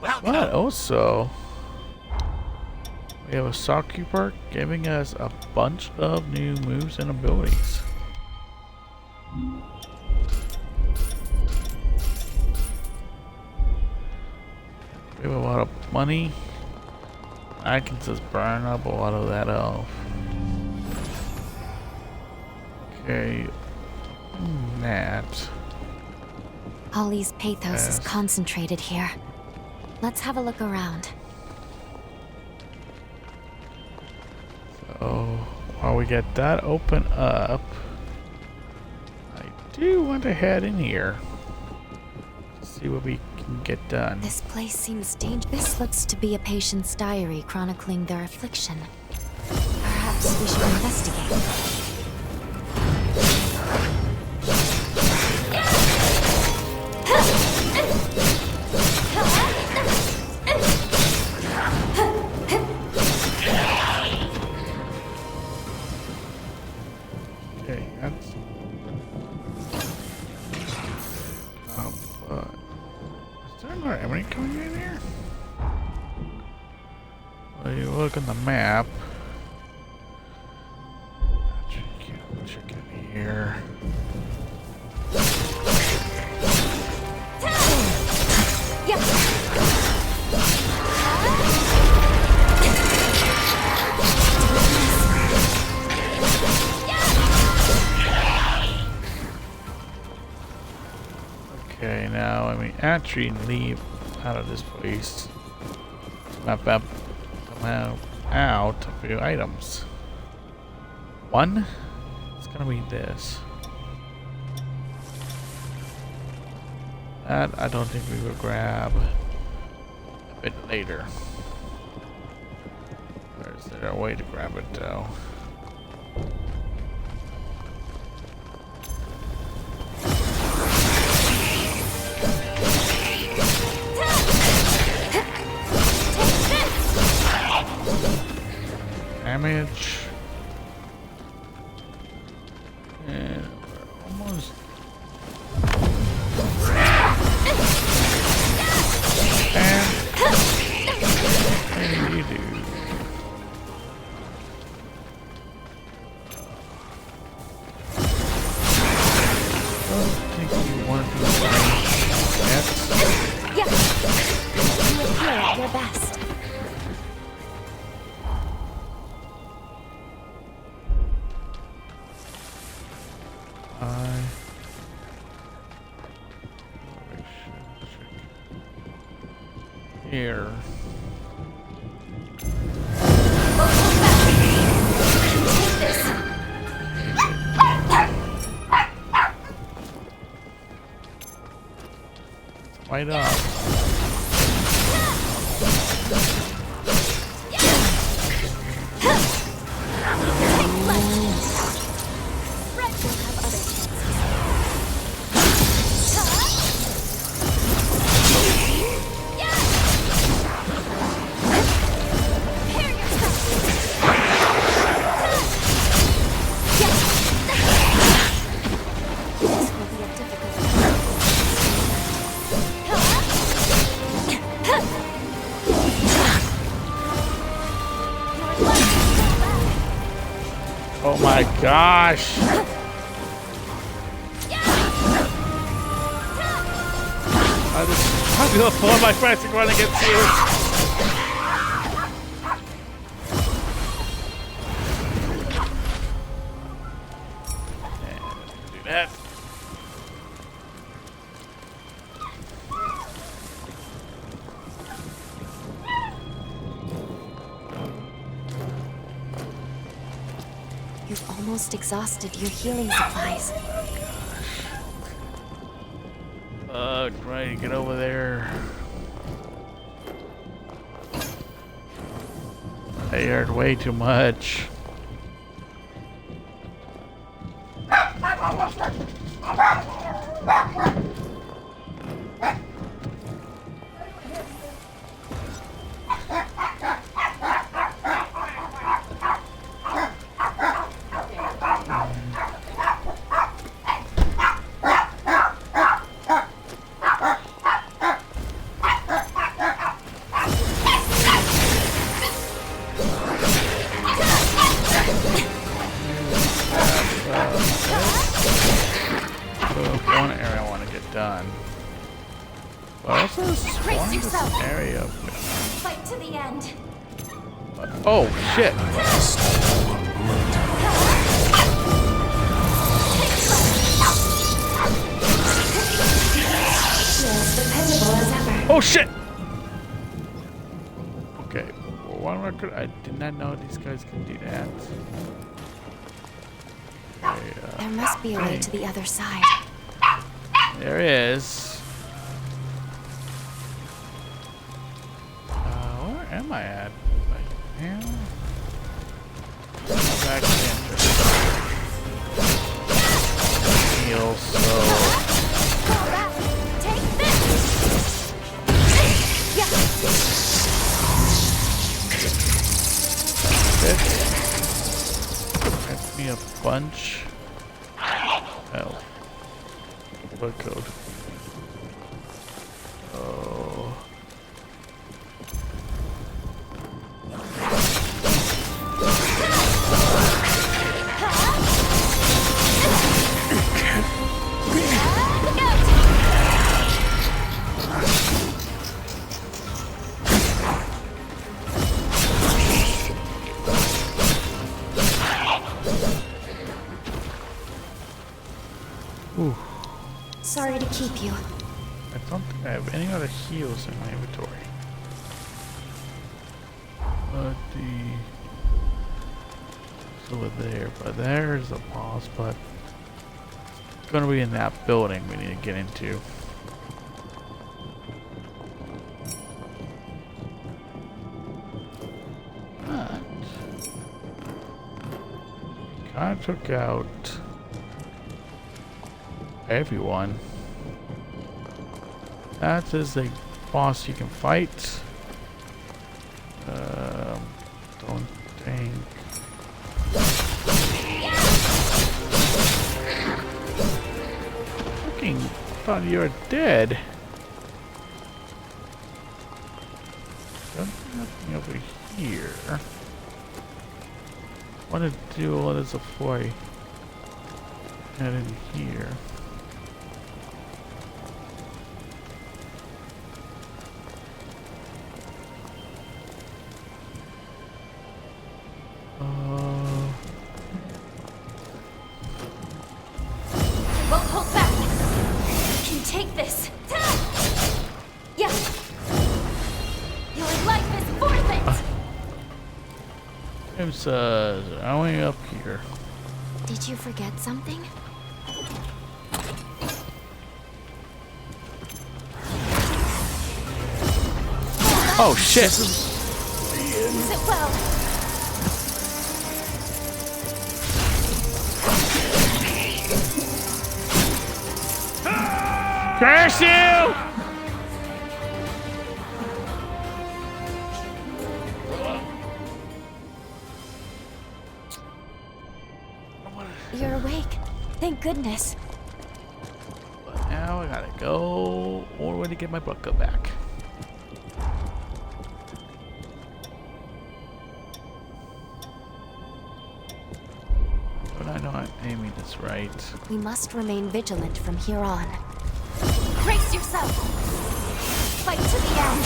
load. But also, we have a shopkeeper giving us a bunch of new moves and abilities. We have a lot of money. I can just burn up a lot of that off. Okay. That. Holly's pathos is Yes. concentrated here. Let's have a look around. So, while we get that open up, I do want to head in here. See what we can get done. This place seems dangerous. This looks to be a patient's diary chronicling their affliction. Perhaps we should investigate. Okay, that's. But is there another enemy coming in here? Well, you look on the map. Check in here. Okay, now let me actually leave out of this place. Map up, come out a few items. One, it's gonna be this. That I don't think we will grab a bit later. Or is there a way to grab it though? Damage. And we're almost. And you do. Don't think you want to do that. Yeah. You appear at your best. Here. Light up. Oh my gosh! I'm gonna pull my friends and run against you! And do that. You've almost exhausted your healing supplies. Right, get over there. I heard way too much. One area I want to get done. Well, this is Brace yourself. area. Fight to the end. Oh shit! Oh shit! Okay, well, one record. I did not know these guys can do that. Okay, There must be a way to the other side. there is. Where am I at? Like, yeah. Back to the entrance. Heal, so. Take this. That's me a bunch. Oh. What code? Oh. Ooh. Sorry to keep you. I don't think I have any other heals in my inventory. But it's over there, but there's a boss, but it's gonna be in that building we need to get into. But kinda took out everyone. That is a boss you can fight. Don't think. Fucking thought you were dead. Nothing over here. Want to do all this before I head in here. Won't hold back. You can take this. Yeah. Your life is forfeit. James says, going up here. Did you forget something? Oh shit! Use it well. Curse you! You're awake. Thank goodness. But now I gotta go all the way to get my butt back. not aiming this right. We must remain vigilant from here on. Brace yourself! Fight to the end!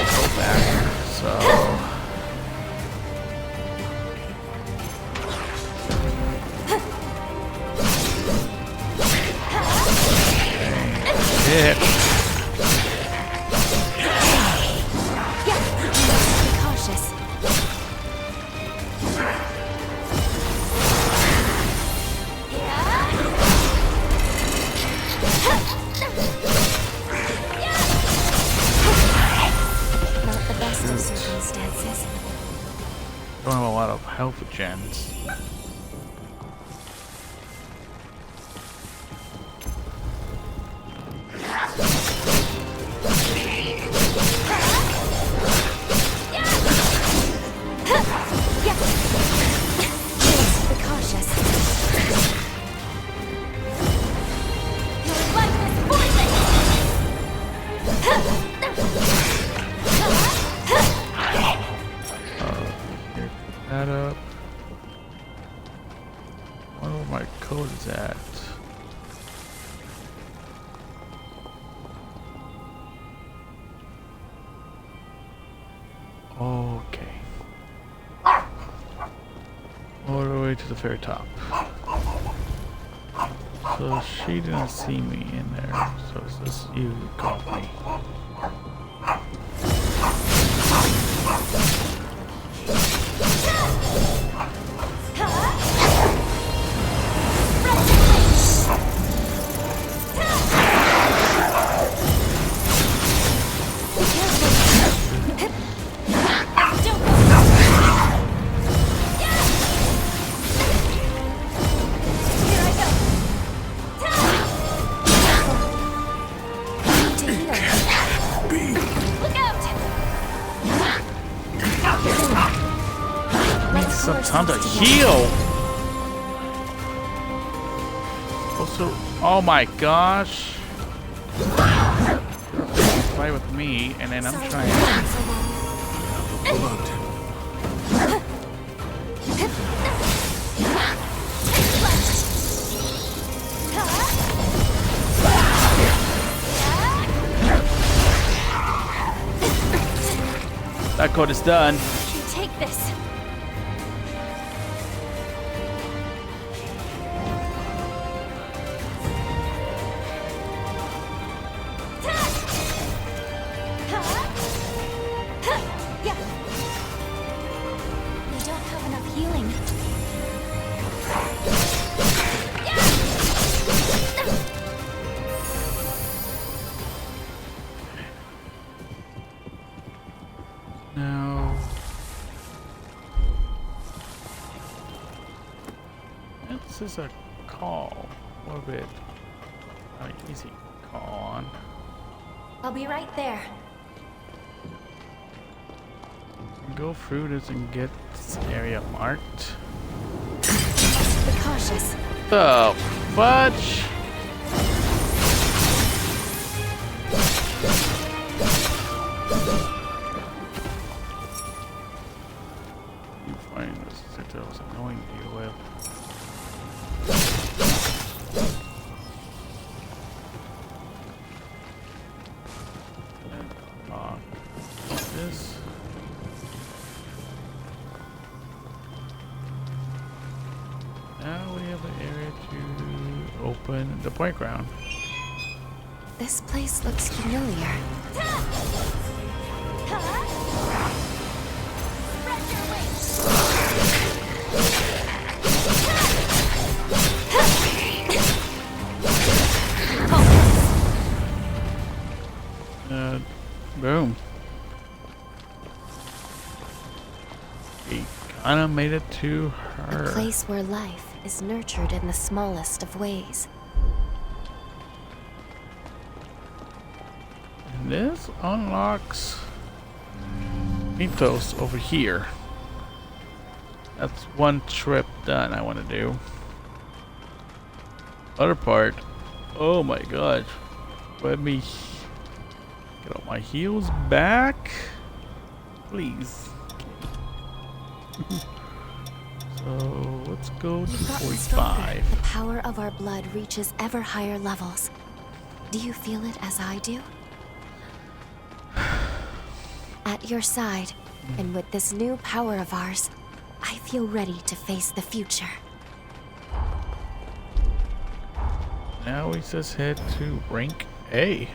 Go back. So. Hit. Be cautious. Not the best of circumstances. Don't have a lot of health gens. Be cautious. Your life is poison! Here, that up. I wonder where my code is at. Okay. All the way to the very top. So she didn't see me in there. So it's just you who caught me. Some time to heal. Also, oh my gosh. Fight with me, and then I'm trying. Beloved. That code is done. You take this. We don't have enough healing. Now, this is a call. A little bit easy call on. I'll be right there. Go through this and get this area marked. Be cautious. The fudge! You find this that was annoying to deal with. And unlock this. Now we have an area to open the playground. This place looks familiar. Boom. We kinda made it to her. A place where life is nurtured in the smallest of ways. And this unlocks Mythos over here. That's one trip done I want to do. Other part. Oh my god. Let me get all my heals back. Please. So let's go to You've gotten stronger. 45. The power of our blood reaches ever higher levels. Do you feel it as I do? At your side, and with this new power of ours, I feel ready to face the future. Now he says head to rank A.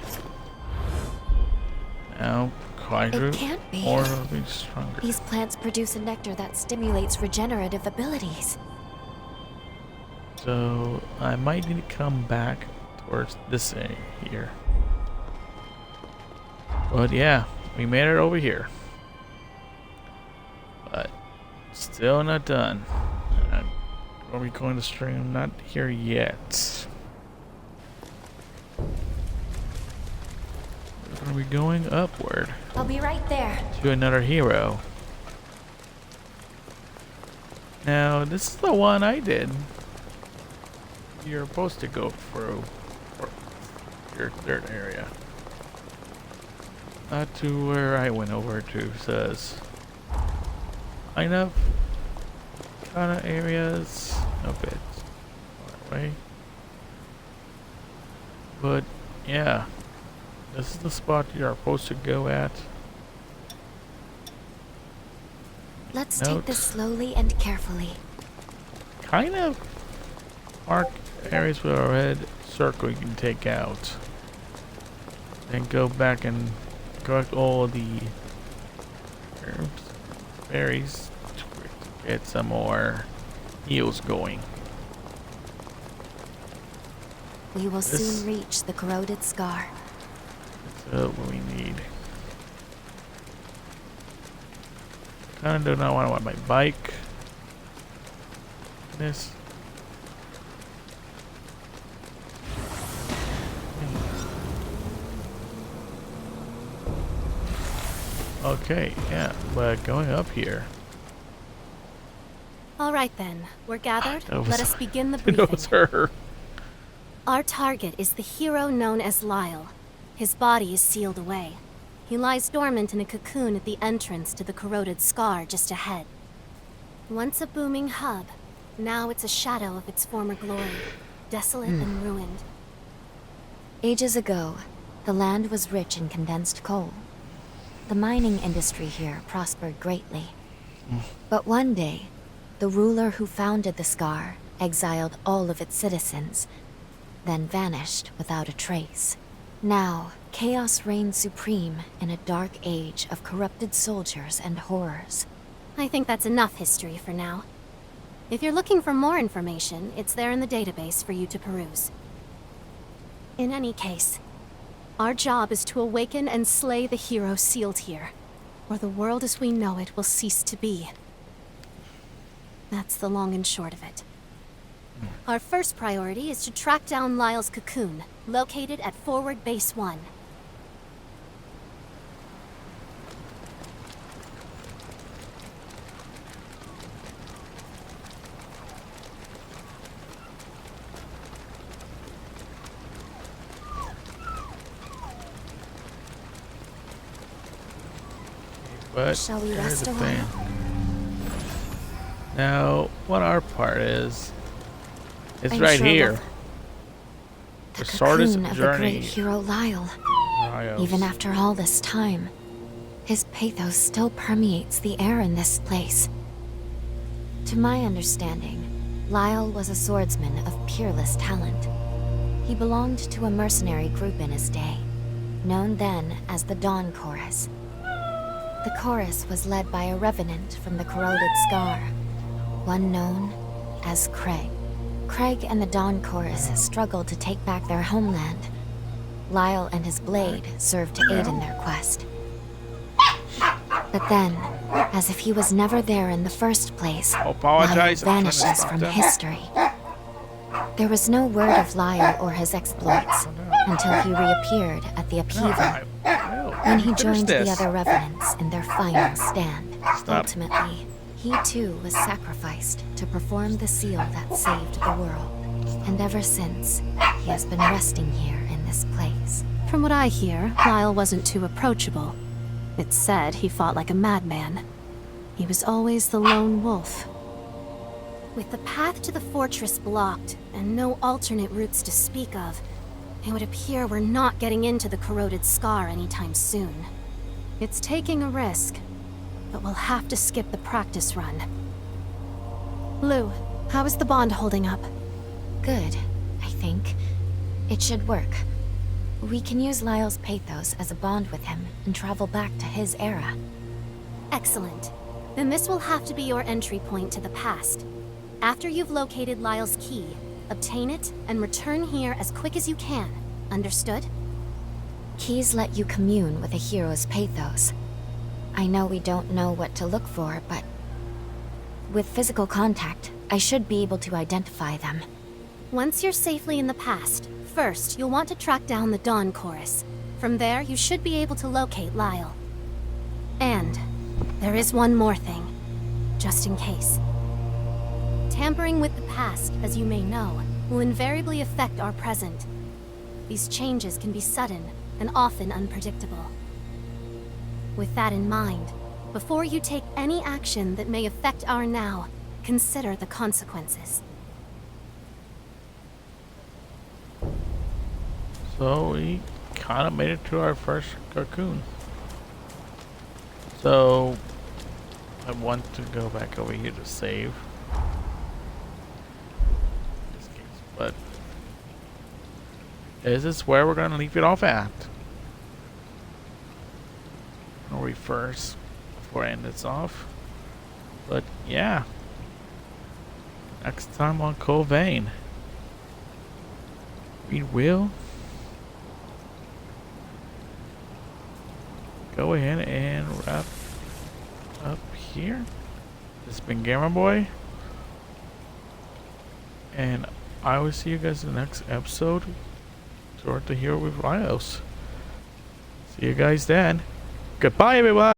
Now, Quadru It can't be. or will be stronger. These plants produce a nectar that stimulates regenerative abilities. So I might need to come back towards this area here. But yeah, we made it over here. But still not done. Are we going to stream? Not here yet. Are we going upward I'll be right there. to another hero? Now, this is the one I did. You're supposed to go through for your third area. Not to where I went over to, says. Kind of areas. A bit far away. But, yeah. This is the spot you're supposed to go at. Let's Note. take this slowly and carefully. Kind of mark areas with a red circle you can take out. Then go back and collect all the herbs, berries to get some more heals going. We will This- soon reach the corroded scar. That's what we need. Kinda do not want my bike. This. Okay, yeah, but going up here. All right then, we're gathered. That was- Let us begin the It briefing. was her. Our target is the hero known as Lyle. His body is sealed away. He lies dormant in a cocoon at the entrance to the corroded scar just ahead. Once a booming hub, now it's a shadow of its former glory, desolate and ruined. Ages ago, the land was rich in condensed coal. The mining industry here prospered greatly. But one day, the ruler who founded the Scar exiled all of its citizens, then vanished without a trace. Now, chaos reigns supreme in a dark age of corrupted soldiers and horrors. I think that's enough history for now. If you're looking for more information, it's there in the database for you to peruse. In any case, our job is to awaken and slay the hero sealed here, or the world as we know it will cease to be. That's the long and short of it. Our first priority is to track down Lyle's cocoon, located at Forward Base 1. But Shall we here's rest the a thing. while? Now, what our part is, it's I'm right sure here. we'll- The The shortest cocoon of the journey. great hero Lyle. Rios. Even after all this time, his pathos still permeates the air in this place. To my understanding, Lyle was a swordsman of peerless talent. He belonged to a mercenary group in his day, known then as the Dawn Chorus. The chorus was led by a revenant from the corroded Scar, one known as Craig. Craig and the Dawn Chorus struggled to take back their homeland. Lyle and his blade served to aid in their quest. But then, as if he was never there in the first place, Apologize, Lyle I'm trying to vanishes stop from them. history. There was no word of Lyle or his exploits until he reappeared at the upheaval, when he joined the other revenants in their final stand. Stop. Ultimately, he too was sacrificed to perform the seal that saved the world. And ever since, he has been resting here in this place. From what I hear, Lyle wasn't too approachable. It's said he fought like a madman. He was always the lone wolf. With the path to the fortress blocked, and no alternate routes to speak of, it would appear we're not getting into the corroded scar anytime soon. It's taking a risk, but we'll have to skip the practice run. Lou, how is the bond holding up? Good, I think. It should work. We can use Lyle's pathos as a bond with him and travel back to his era. Excellent. Then this will have to be your entry point to the past. After you've located Lyle's key, obtain it and return here as quick as you can. Understood? Keys let you commune with a hero's pathos. I know we don't know what to look for, but with physical contact, I should be able to identify them. Once you're safely in the past, first you'll want to track down the Dawn Chorus. From there, you should be able to locate Lyle. And there is one more thing, just in case. Tampering with the past, as you may know, will invariably affect our present. These changes can be sudden and often unpredictable. With that in mind, before you take any action that may affect our now, consider the consequences. So we kind of made it to our first cocoon. So I want to go back over here to save. This case, but this is where we're gonna leave it off at. I'll reverse before I end this off. But yeah, next time on Kobane, we will go ahead and wrap up here. This has been Gamer Boy, and I will see you guys in the next episode toward the Hero with Rios. See you guys then. Goodbye, everyone.